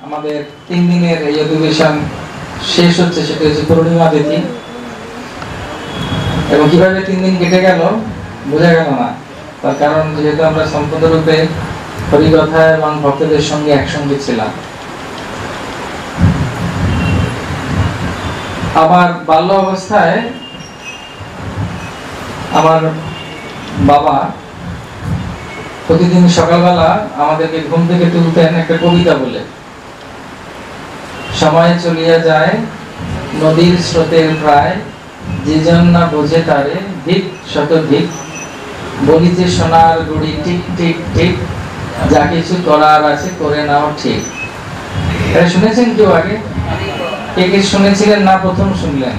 আমাদের 3 দিনের এই অধিবেশন শেষ হচ্ছে, সেটা হচ্ছে পূর্ণিমা তিথি। এবং কিভাবে 3 দিন কেটে গেল বোঝা গেল না, তার কারণ যেহেতু আমরা সম্পূর্ণরূপে হরিকথা এবং ভক্তদের সঙ্গে একসঙ্গে ছিলাম। আমার বাল্য অবস্থায় আমার বাবা প্রতিদিন সকালবেলা আমাদেরকে ঘুম থেকে তুলতেন একটা কবিতা বলে, সময় চলিয়া যায় নদীর স্রোতের প্রায়, যে জন না বোঝে তারে ধিক শতধিক, বলিতে সোনার গুড়ি টিক টিক টিক, যা কিছু করার আছে করে নাও ঠিক। এটা শুনেছেন কেউ আগে? কে কে শুনেছিলেন না প্রথম শুনলেন?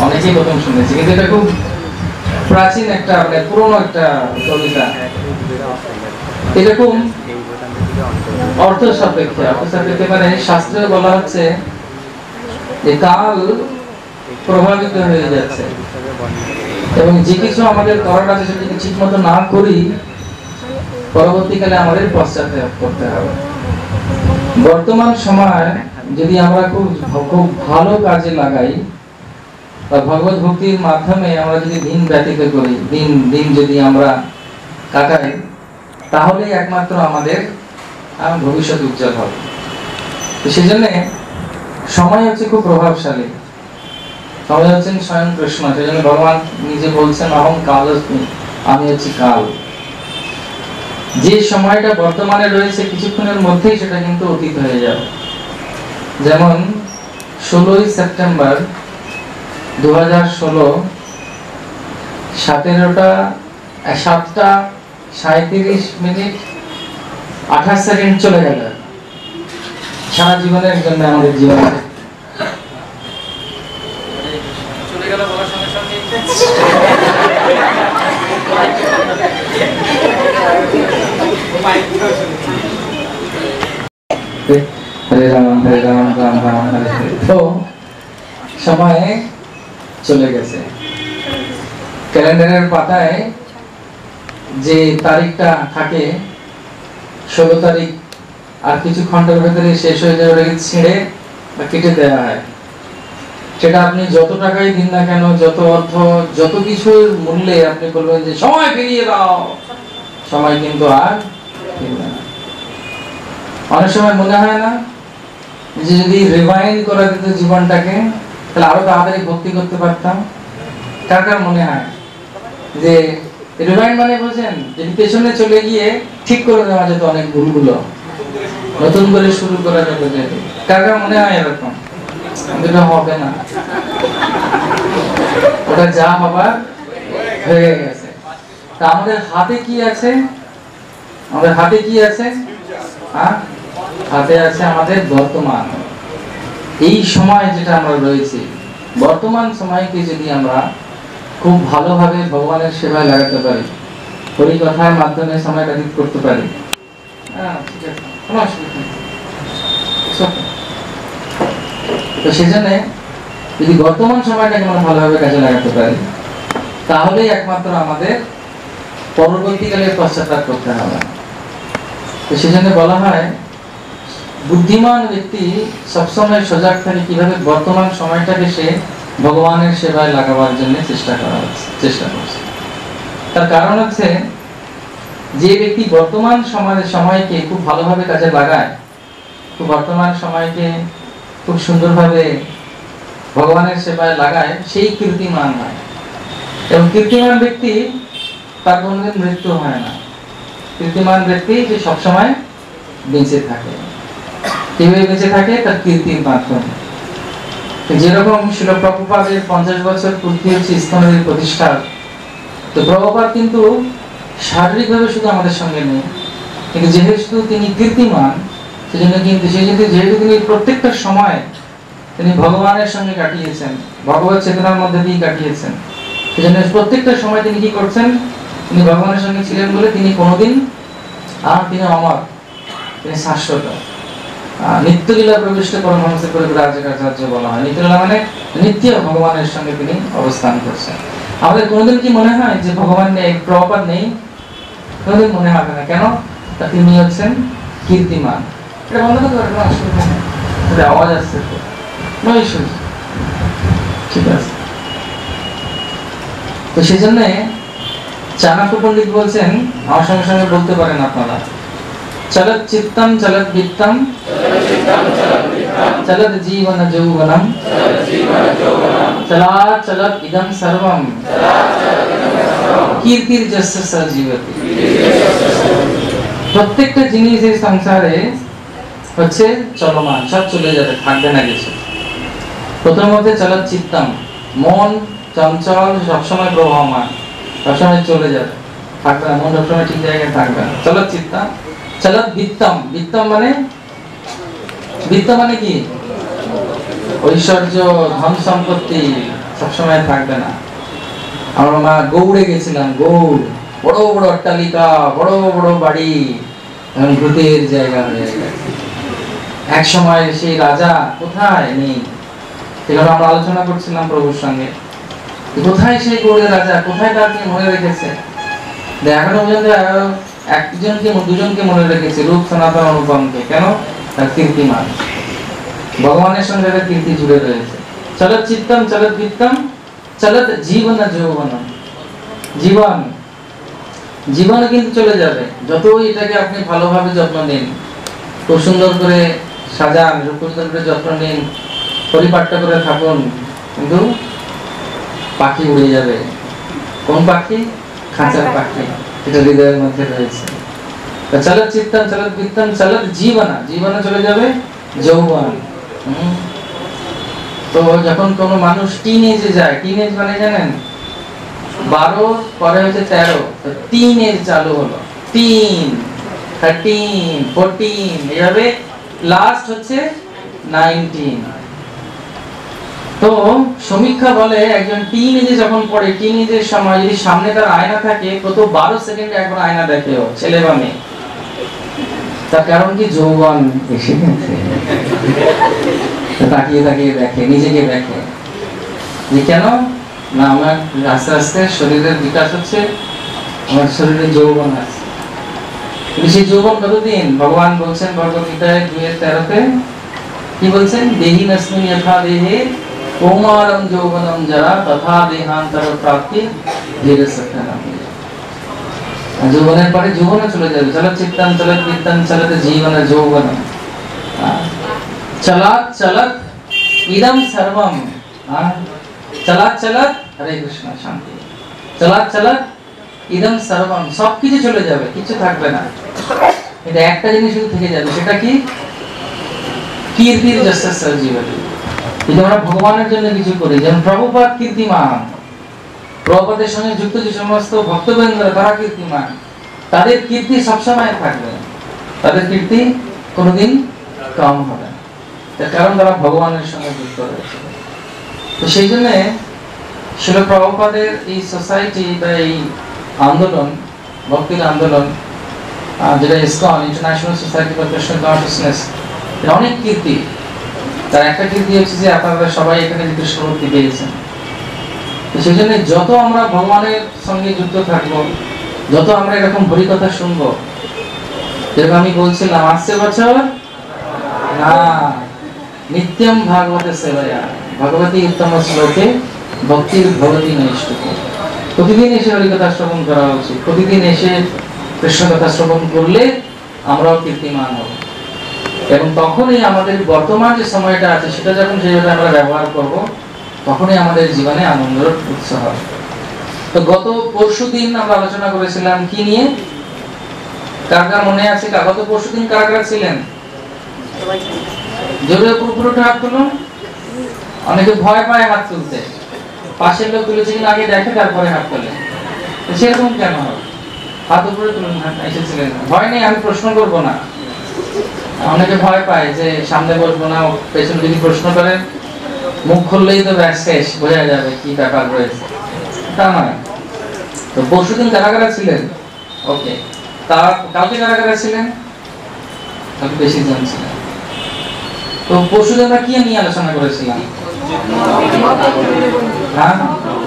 অনেকেই প্রথম শুনেছি, কিন্তু এটা খুব প্রাচীন একটা মানে পুরনো একটা কবিতা। এরকম অর্থ সাপেক্ষে মানে শাস্ত্রে বলা হচ্ছে যে কাল প্রভাবিত হয়ে যাচ্ছে এবং যে কিছু আমাদের করার আছে সেটা যদি ঠিক মতো না করি পরবর্তীকালে আমাদের পশ্চাৎপদ করতে হবে। বর্তমান সময় যদি আমরা খুব ভালো কাজে লাগাই বা ভগবত ভক্তির মাধ্যমে আমরা যদি দিন ব্যতীত করি, দিন যদি আমরা কাটাই, তাহলেই একমাত্র আমাদের ভবিষ্যৎ উজ্জ্বল হবে। তো সেই জন্য সময় হচ্ছে খুব প্রভাবশালী। সময় হচ্ছেন স্বয়ং কৃষ্ণ। সেই জন্য ভগবান নিজে বলছেন অহং কালস্মি, আমি হচ্ছি কাল। যে সময়টা বর্তমানে রয়েছে কিছুক্ষণের মধ্যেই সেটা কিন্তু অতীত হয়ে যাবে। যেমন 16ই সেপ্টেম্বর 2016 7টা 37 28 সেকেন্ড চলে গেল। সারা জীবনের জন্য আমাদের জীবনে চলে গেল বলার সঙ্গে সঙ্গে হরে রাম রাম রাম হরে হরে। তো সময় চলে গেছে। ক্যালেন্ডারের পাতায় যে তারিখটা থাকে 16 তারিখ, আর কিছু ঘন্টার ভেতরে শেষ হয়ে যাবে, ওটাকে ছিঁড়ে বা কেটে দেওয়া হয়। সেটা আপনি যত টাকাই দিন না কেন, যত অর্থ, যত কিছুর মূল্যে আপনি বলবেন যে সময় ফিরিয়ে দাও, সময় কিন্তু আর ফিরবে না। অনেক সময় মনে হয় না যে যদি রিভাইন্ড করা যেত জীবনটাকে, তাহলে আরো তাড়াতাড়ি ভক্তি করতে পারতাম? কার কার মনে হয় যে রিভাইন্ড মানে বোঝেন, যদি পেছনে চলে গিয়ে ঠিক করে নেওয়া যেত অনেক ভুলগুলো, নতুন করে শুরু করা যেত? কার কার মনে হয় এরকম? এটা হবে না, ওটা যা হবার হয়ে গেছে। তা আমাদের হাতে কি আছে? আমাদের হাতে কি আছে? হাতে আছে আমাদের বর্তমান। এই সময় যেটা আমরা রয়েছি, বর্তমান সময়কে যদি আমরা খুব ভালোভাবে ভগবানের সেবায় লাগাতে পারি, হরিকথার মাধ্যমে সময় ব্যতীত করতে পারি, ঠিক আছে, কোনো অসুবিধা নেই। তো সেজন্য যদি বর্তমান সময়টাকে আমরা ভালোভাবে কাজে লাগাতে পারি, তাহলেই একমাত্র আমাদের পরবর্তীকালে পশ্চাৎপদ করতে হবে। তো সেজন্য বলা হয় বুদ্ধিমান ব্যক্তি সবসময় সজাগ থাকে কিভাবে বর্তমান সময়টাকে সে ভগবানের সেবায় লাগাবার জন্য চেষ্টা করছে। তার কারণ হচ্ছে যে ব্যক্তি বর্তমান সময়কে খুব ভালোভাবে কাজে লাগায়, খুব বর্তমান সময়কে খুব সুন্দরভাবে ভগবানের সেবায় লাগায়, সেই কীর্তিমান হয়। এবং কীর্তিমান ব্যক্তি তার কোনোদিন মৃত্যু হয় না। কীর্তিমান ব্যক্তি যে সবসময় বেঁচে থাকে। কিভাবে বেঁচে থাকে? তার কীর্তির মাধ্যমে। যেরকম শিল প্রভুপাদের 50 বছর পূর্তি হচ্ছে ইস্কনের প্রতিষ্ঠা। তো প্রভুপাদ কিন্তু শারীরিকভাবে শুধু আমাদের সঙ্গে নেই, কিন্তু যেহেতু তিনি কীর্তিমান, যেহেতু তিনি প্রত্যেকটা সময় তিনি ভগবানের সঙ্গে কাটিয়েছেন, ভগবত চেতনার মধ্যে দিয়ে কাটিয়েছেন, সেজন্য প্রত্যেকটা সময় তিনি কি করছেন? তিনি ভগবানের সঙ্গে ছিলেন বলে তিনি কোনোদিন তিনি অমর, তিনি শাশ্বত। নিত্যলীলা প্রবিষ্ট পরমহংস পরিব্রাজকাচার্য বলা হয়। নিত্যলীলা মানে নিত্য ভগবানের সঙ্গে তিনি অবস্থান করছেন। আমাদের কোনোদিন কি মনে হয় যে ভগবান নেই, প্রভুপাদ নেই? কোনোদিন মনে হবে না। কেন? তিনি হচ্ছেন কীর্তিমান। এটা বন্ধ করতে পারে, কোনো অসুবিধা নেই। আওয়াজ আসছে তো, নো ইস্যুস, ঠিক আছে। তো সেই জন্য চাণক্য পণ্ডিত বলছেন, আমার সঙ্গে সঙ্গে বলতে পারেন আপনারা, চলত চিত্তম চলত বিত্তম চলত জীবন যৌবনম চলাৎ চলত ইদম সর্বম কীর্তির যস্য স জীবতি। প্রত্যেকটা জিনিস এই সংসারে হচ্ছে চলমান, সব চলে যাবে, থাকবে না কিছু। প্রথমত চলত চিত্তম, মন চঞ্চল, সবসময় প্রবাহমান, সবসময় চলে যাবে, থাকবে না, মন সবসময় ঠিক জায়গায় থাকবে না। চলত চিত্তম চলত বিত্তম, বিত্তম মানে, বিত্ত মানে কি? ঐশ্বর্য, ধন সম্পত্তি সবসময় থাকবে না। আমরা মা গৌড়ে গেছিলাম, গৌড়, বড় বড় অট্টালিকা, বড় বড় বাড়ি, এখন ভূতের জায়গা হয়ে গেছে। এক সময় সেই রাজা কোথায় নেই, সেখানে আমরা আলোচনা করছিলাম প্রভুর সঙ্গে, কোথায় সেই গৌড়ের রাজা, কোথায় তাকে মনে রেখেছে? এখনো পর্যন্ত একজনকে দুজনকে মনে রেখেছে, রূপ সনাতন অনুপমকে। কেন? তার কীর্তিমান, ভগবানের সঙ্গে তার কীর্তি জুড়ে রয়েছে। চলত চিত্তম চলত বিত্তম চলত জীবন যৌবনম। জীবন, জীবন কিন্তু চলে যাবে, যতই এটাকে আপনি ভালোভাবে যত্ন নিন, খুব সুন্দর করে সাজান, খুব সুন্দর করে যত্ন নিন, পরিপাট্য করে থাকুন, কিন্তু পাখি উড়ে যাবে। কোন পাখি? খাঁচার পাখি, এটা হৃদয়ের মধ্যে রয়েছে। চলত চিত্তম চলত বিত্তম চলত জীবন, জীবনে চলে যাবে যৌবন। তো যখন কোন মানুষ টিনেজে যায়, টিনেজ মানে জানেন, 12 পরে হচ্ছে 13, তো টিনেজ চালু হলো, 3, 13, 14, এইভাবে লাস্ট হচ্ছে 19। তো সমীক্ষা বলে একজন টিনেজে যখন পড়ে, টিনেজের সময় যদি সামনে তার আয়না থাকে, কত 12 সেকেন্ডে একবার আয়না দেখে ও, ছেলে বা মেয়ে। তার কারণ কি? যৌবন এসে গেছে, তাকিয়ে তাকিয়ে দেখে, নিজেকে দেখে যে কেন না আমার আস্তে আস্তে শরীরের বিকাশ হচ্ছে, আমার শরীরে যৌবন আছে। সেই যৌবন কতদিন? ভগবান বলছেন ভগবদ্গীতায় 2:13-তে কি বলছেন? দেহি নস্মিন যথা দেহে কৌমারম যৌবনম যারা তথা দেহান্তর প্রাপ্তি ধীরে সত্যনাম। যৌবনের পরে যৌবনে চলে যাবে। চলত চিত্তম চলত বিত্তম চলত জীবন যৌবনম চলাৎ চলত ইদম সর্বম। চলাৎ চলত, হরে কৃষ্ণ, শান্তি। চলাৎ চলত ইদম সর্বম, সবকিছু চলে যাবে, কিছু থাকবে না। এটা একটা জিনিস শুধু থেকে যাবে, সেটা কি? কীর্তির যস্য স জীবতি। যদি আমরা ভগবানের জন্য কিছু করি, যেমন প্রভুপাদ কীর্তিমান, প্রভুপাদের সঙ্গে যুক্ত যে সমস্ত ভক্তবৃন্দ তারা কীর্তিমান, তাদের কীর্তি সবসময় থাকবে, তাদের কীর্তি কোনোদিন কম হবে না, তার কারণ তারা ভগবানের সঙ্গে যুক্ত রয়েছে। তো সেই জন্য শিল প্রভুপাদের এই সোসাইটি বা এই আন্দোলন, ভক্তির আন্দোলন, যেটা ISKCON, international society for Krishna consciousness, এর অনেক কীর্তি। তার একটা কীর্তি হচ্ছে যে আপনারা সবাই এখানে কৃষ্ণ ভক্তি পেয়েছেন। তো সেই জন্য যত আমরা ভগবানের সঙ্গে যুক্ত থাকবো, যত আমরা এরকম হরিকথা শুনবো, যেরকম আমি বলছিলাম, আসছে বছর না নিত্যম ভাগবত সেবায়া ভগবতী উত্তম শ্লোকে ভক্তির ভগবতী নৈষ্ঠকে। প্রতিদিন এসে হরিকথা শ্রবণ করা উচিত। প্রতিদিন এসে কৃষ্ণ কথা শ্রবণ করলে আমরাও কীর্তিমান হব, এবং তখনই আমাদের বর্তমান যে সময়টা আছে সেটা যখন সেইভাবে আমরা ব্যবহার করব, তখনই আমাদের জীবনে আনন্দের উৎস হবে। তো গত পরশুদিন আমরা আলোচনা করেছিলাম কি নিয়ে? কার কার মনে আছে? গত পরশুদিন কারা কারা ছিলেন? জোরে পুরোটা হাত তুলুন। অনেকে ভয় পায় হাত তুলতে, পাশের লোক তুলেছে কিনা আগে দেখে তারপরে হাত তোলে। সেরকম কেন হয়? হাত উপরে তুলুন, এসেছিলেন। ভয় নেই, আমি প্রশ্ন করব না। অনেকে ভয় পায় যে সামনে বসবো না, পেছনে যদি প্রশ্ন করেন মুখ খুললেই তো ব্যাস শেষ, বোঝা যাবে কি ব্যাপার রয়েছে, তা নয়। তো পরশুদিন কারা কারা ছিলেন? ওকে, কালকে কারা কারা ছিলেন? কালকে বেশি জন ছিলেন। তো পরশুদিন আমরা কি নিয়ে আলোচনা করেছিলাম?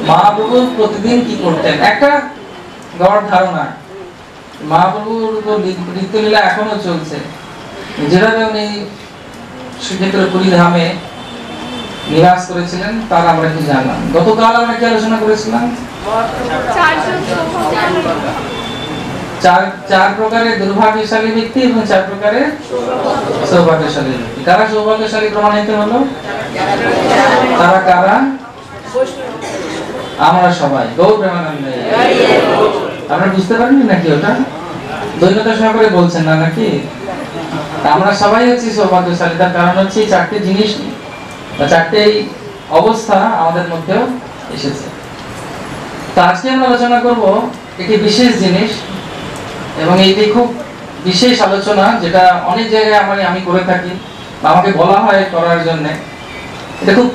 মহাপ্রভু প্রতিদিন কি করতেন, একটা গড় ধারণা। মহাপ্রভুর নিত্যলীলা এখনো চলছে, যেভাবে উনি শ্রীক্ষেত্র পুরী ধামে নিবাস করেছিলেন তার আমরা কি জানলাম। গতকাল আমরা কি আলোচনা করেছিলাম? চার প্রকারের দুর্ভাগ্যশালী ব্যক্তি এবং 4 প্রকারের সৌভাগ্যশালী ব্যক্তি। কারা সৌভাগ্যশালী প্রমাণিত হলো? তারা কারা? আমরা সবাই। গৌর প্রেমানন্দে। আপনারা বুঝতে পারেননি নাকি ওটা? দৈন্যতা সহকারে বলছেন না নাকি? আমরা সবাই হচ্ছি সৌভাগ্যশালী। তার কারণ হচ্ছে 4টে জিনিস বা 4টে অবস্থা আমাদের মধ্যেও এসেছে। তো আজকে আমরা আলোচনা করব একটি বিশেষ জিনিস, এবং এইটি খুব বিশেষ আলোচনা, যেটা অনেক জায়গায় আমি করে থাকি বা আমাকে বলা হয় করার জন্য। এটা খুব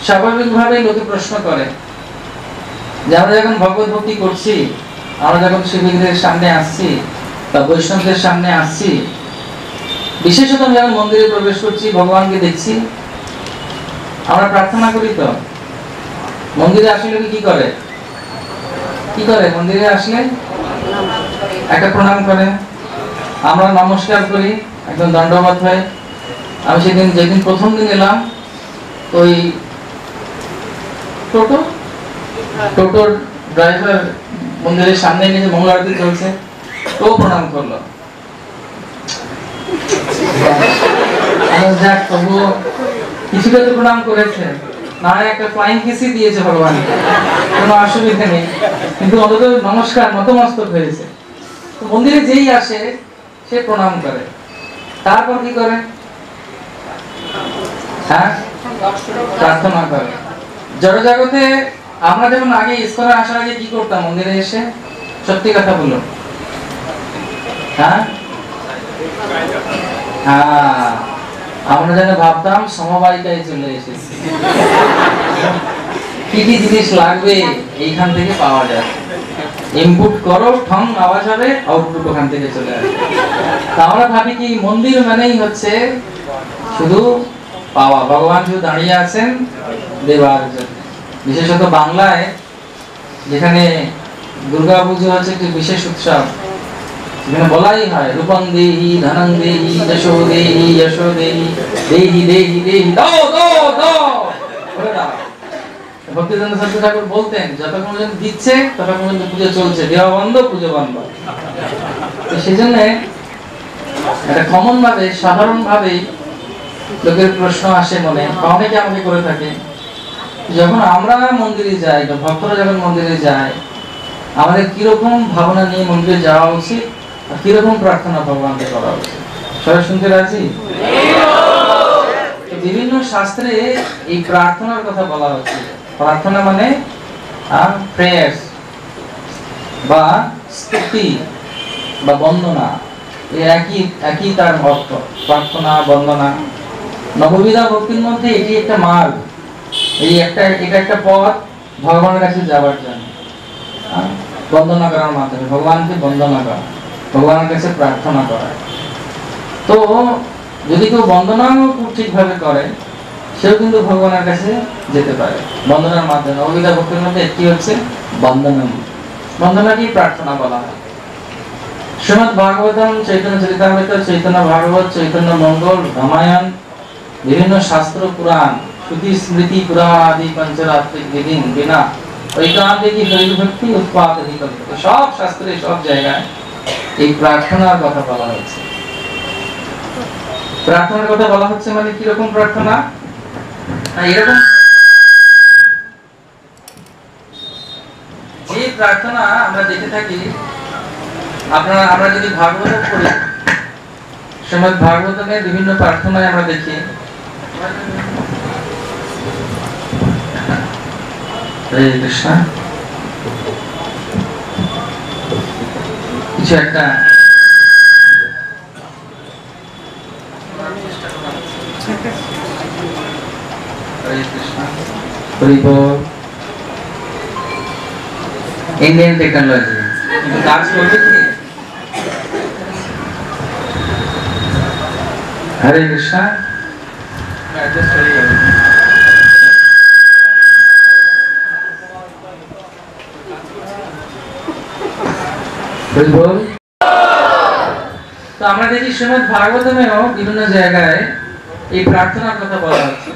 স্বাভাবিকভাবেই লোকে প্রশ্ন করে যে আমরা যখন ভগবত ভক্তি করছি, আমরা যখন শিবিরদের সামনে আসছি বা বৈষ্ণবদের সামনে আসছি, বিশেষত আমি যখন মন্দিরে প্রবেশ করছি, ভগবানকে দেখছি, আমরা প্রার্থনা করি। তো মন্দিরে আসলে কি করে? মন্দিরে আসলে একটা প্রণাম করে, আমরা নমস্কার করি, একদম দণ্ডবত হয়। আমি যেদিন প্রথম দিন এলাম, ওই টোটোর ড্রাইভার মন্দিরের সামনে নিয়ে মঙ্গল আরতি চলছে, তো প্রণাম করলো। যাক, তবুও কিছুটা তো প্রণাম করেছে, না একটা ফ্লাইং কিসই দিয়েছে ভগবান, কোনো অসুবিধা নেই, কিন্তু অন্তত নমস্কার, নতমস্তক হয়েছে। তো মন্দিরে যেই আসে সে প্রণাম করে, তারপর কি করে? হ্যাঁ, প্রার্থনা করে। জড়জগতে আমরা যেমন আগে ইস্কনে আসার আগে কি করতাম? মন্দিরে এসে সত্যি কথা বলুন, হ্যাঁ, আমরা যেন ভাবতাম সমবায়িকায় চলে এসেছি, কি কি জিনিস লাগবে এইখান থেকে পাওয়া যায়, ইনপুট করো, ঠং আওয়াজ হবে, আউটপুট ওখান থেকে চলে আসবে। আমরা ভাবি কি মন্দির মানেই হচ্ছে শুধু পাওয়া, ভগবান শুধু দাঁড়িয়ে আছেন দেবার জন্য। বিশেষত বাংলায়, যেখানে দুর্গা পুজো হচ্ছে একটি বিশেষ উৎসব, যেখানে বলাই হয় রূপং দেহি, ধনং দেহি, যশো দেহি, যশো দেহি, দেহি দেহি দেহি, দাও দাও দাও, বলে দাও। ভক্তিদান সরস্বতী ঠাকুর বলতেন, যতক্ষণ পর্যন্ত দিচ্ছে ততক্ষণ পর্যন্ত পুজো চলছে, দেওয়া বন্ধ, পুজো বন্ধ। তো সেই জন্য একটা কমন ভাবে, সাধারণ ভাবেই লোকের প্রশ্ন আসে মনে, অনেকে আমাকে করে থাকে, যখন আমরা মন্দিরে যাই বা ভক্তরা যখন মন্দিরে যায়, আমাদের কিরকম ভাবনা নিয়ে মন্দিরে যাওয়া উচিত, আর কিরকম প্রার্থনা ভগবানকে করা উচিত। সবাই শুনতে রাজি? বিভিন্ন শাস্ত্রে এই প্রার্থনার কথা বলা হচ্ছে। প্রার্থনা মানে প্রেয়ার্স বা স্তুতি বা বন্দনা, এই একই তার অর্থ। প্রার্থনা, বন্দনা, নববিধা ভক্তির মধ্যে এটি একটা মার্গ, এটা একটা পথ ভগবানের কাছে যাওয়ার জন্য। বন্দনা করার মাধ্যমে ভগবানকে বন্দনা করা, ভগবানের কাছে প্রার্থনা করা। তো যদি কেউ বন্দনাও ঠিকভাবে করে, সেও কিন্তু ভগবানের কাছে যেতে পারে বন্দনার মাধ্যমে। নববিধা ভক্তির মধ্যে একটি হচ্ছে বন্দনা। বন্দনাকে প্রার্থনা বলা হয়। শ্রীমদ্ ভাগবতম, চৈতন্য চরিতামৃত, চৈতন্য ভাগবত, চৈতন্য মঙ্গল, রামায়ণ, বিভিন্ন শাস্ত্র, পুরাণ, শ্রুতি, স্মৃতি, পুরাণ আদি পঞ্চরাত্রিক বিধিন বিনা ঐকান্তিক হরিভক্তি উৎপাদিত, সব শাস্ত্রে, সব জায়গায় এই প্রার্থনার কথা বলা হচ্ছে। প্রার্থনার কথা বলা হচ্ছে মানে কিরকম প্রার্থনা? এরকম যে প্রার্থনা আমরা দেখে থাকি, আমরা যদি ভাগবত পড়ি, শ্রীমদ্ ভাগবতমের বিভিন্ন প্রার্থনায় আমরা দেখি হরে কৃষ্ণ, কিছু একটা হরে কৃষ্ণ, হরি বল। ইন্ডিয়ান টেকনোলজি কিন্তু কাজ করবে কি? হরে কৃষ্ণ, অ্যাডজাস্ট হয়ে যাবে। হরি বল। তো আমরা দেখি শ্রীমদ্ ভাগবতমেও বিভিন্ন জায়গায় এই প্রার্থনার কথা বলা হচ্ছে।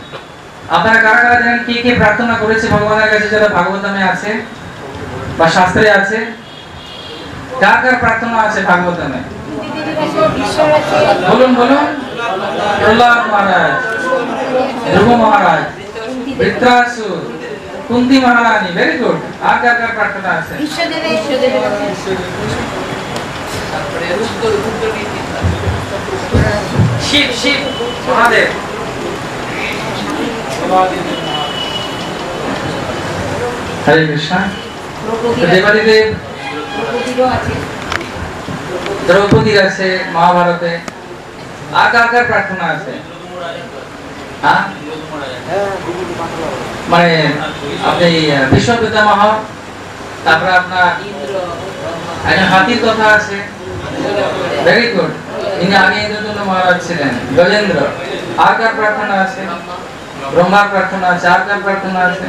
আপনারা কারা কারা জানেন কে কে প্রার্থনা করেছে ভগবানের কাছে যারা ভাগবতমে আছে বা শাস্ত্রে আছে? কার কার প্রার্থনা আছে ভাগবতমে? বলুন বলুন। প্রহ্লাদ মহারাজ, ধ্রুব মহারাজ, বৃত্রাসুর, কুন্তি মহারানী। Very good. আর কার কার প্রার্থনা আছে? শিব শিব মহাদেব। হরে কৃষ্ণ। দেবাদিদেব, দ্রৌপদী আছে মহাভারতে। আর কার কার প্রার্থনা আছে? হ্যাঁ, মানে আপনি ভীষ্ম পিতামহ, তারপরে আপনার একজন হাতির কথা আছে। Very good. ইনি আগে ইন্দ্রদণ্ড মহারাজ ছিলেন, গজেন্দ্র। আর কার প্রার্থনা আছে? ব্রহ্মার প্রার্থনা আছে। আর কার প্রার্থনা আছে?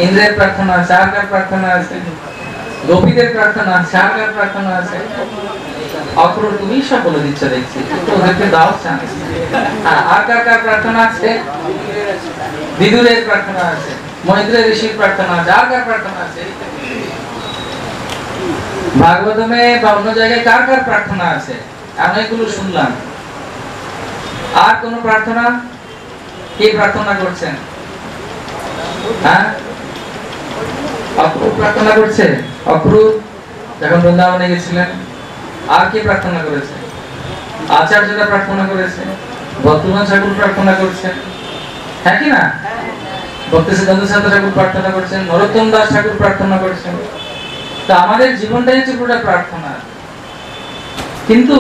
ইন্দ্রের প্রার্থনা আছে। আর কার প্রার্থনা আছে? গোপীদের প্রার্থনা আছে। আর কার প্রার্থনা আছে? অক্রুর, তুমি সব বলে দিচ্ছ দেখছি, একটু ওদেরকে দাও চান্স। আর কার কার প্রার্থনা আছে? বিদুরের প্রার্থনা আছে, মৈত্রেয় ঋষির প্রার্থনা আছে। আর কার প্রার্থনা আছে? ভাগবতমে বা অন্য জায়গায় কার কার প্রার্থনা আছে? অনেকগুলো শুনলাম। আর কোন প্রার্থনা? কে প্রার্থনা করছেন? হ্যাঁ, অক্রুর প্রার্থনা করছে। অক্রুর যখন বৃন্দাবনে গেছিলেন। আর কে প্রার্থনা করেছে? আচার্যরা প্রার্থনা করেছে। ভক্তগণ ঠাকুর প্রার্থনা করছেন, হ্যাঁ কি না? ভক্তি সিদ্ধান্ত ঠাকুর প্রার্থনা করছেন, নরোত্তম দাস ঠাকুর প্রার্থনা করছেন। তা আমাদের জীবনটাই হচ্ছে পুরোটা প্রার্থনা। কিন্তু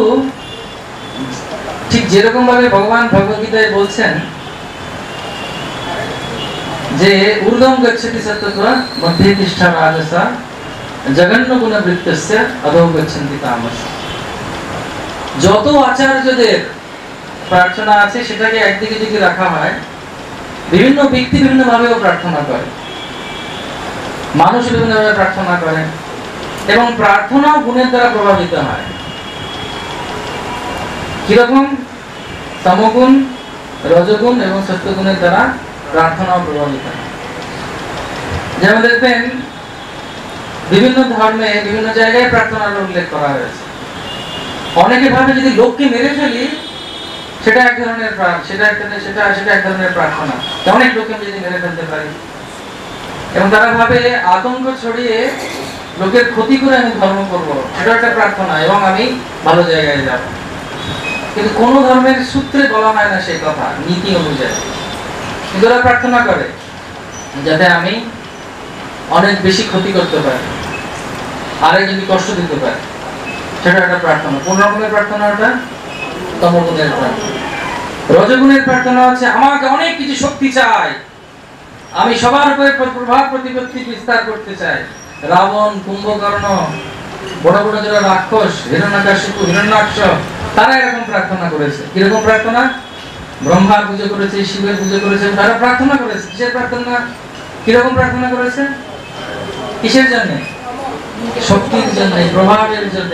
ঠিক যেরকম ভাবে ভগবান ভগবদ্গীতায় বলছেন যে ঊর্ধ্বম গচ্ছতি সত্ত্বত্বা মধ্যে তিষ্ঠা রাজসা জঘন্য গুণ বৃত্তস্য অধো গচ্ছন্তি তামসা। যত আচার্যদের প্রার্থনা আছে সেটাকে একদিকে যদি রাখা হয়, বিভিন্ন ব্যক্তি বিভিন্ন ভাবেও প্রার্থনা করে, মানুষ বিভিন্ন ভাবে প্রার্থনা করে, এবং প্রার্থনাও গুণের দ্বারা প্রভাবিত হয়। কিরকম? তমগুণ, রজগুণ এবং সত্যগুণের দ্বারা প্রার্থনাও প্রভাবিত হয়। যেমন দেখবেন বিভিন্ন ধর্মে বিভিন্ন জায়গায় প্রার্থনার উল্লেখ করা হয়েছে। অনেকে ভাবে যদি লোককে মেরে ফেলি সেটা এক ধরনের সেটা এক ধরনের প্রার্থনা। অনেক লোককে যদি মেরে ফেলতে পারি, এবং তারা ভাবে আতঙ্ক ছড়িয়ে লোকের ক্ষতি করে আমি ধর্ম করবো, সেটা একটা প্রার্থনা এবং আমি ভালো জায়গায় যাব। কিন্তু কোন ধর্মের সূত্রে বলা হয় না সেই কথা, নীতি অনুযায়ী। কিন্তু ওরা প্রার্থনা করে যাতে আমি অনেক বেশি ক্ষতি করতে পারি, আরেকজনকে কষ্ট দিতে পারি, সেটা একটা প্রার্থনা। কোন রকমের প্রার্থনা? ওটা তমগুণের প্রার্থনা। রজগুণের প্রার্থনা হচ্ছে আমাকে অনেক কিছু শক্তি চাই, আমি সবার উপরে প্রভাব প্রতিপত্তি বিস্তার করতে চাই। রাবণ, কুম্ভকর্ণ, বড় বড় যারা রাক্ষস, হিরণ্যকশিপু, হিরণ্যাক্ষ, তারা এরকম প্রার্থনা করেছে। কিরকম প্রার্থনা? ব্রহ্মার পুজো করেছে, শিবের পুজো করেছে, তারা প্রার্থনা করেছে। কিসের প্রার্থনা? কিরকম প্রার্থনা করেছে? কিসের জন্য? শক্তির জন্য, প্রভাবের জন্য,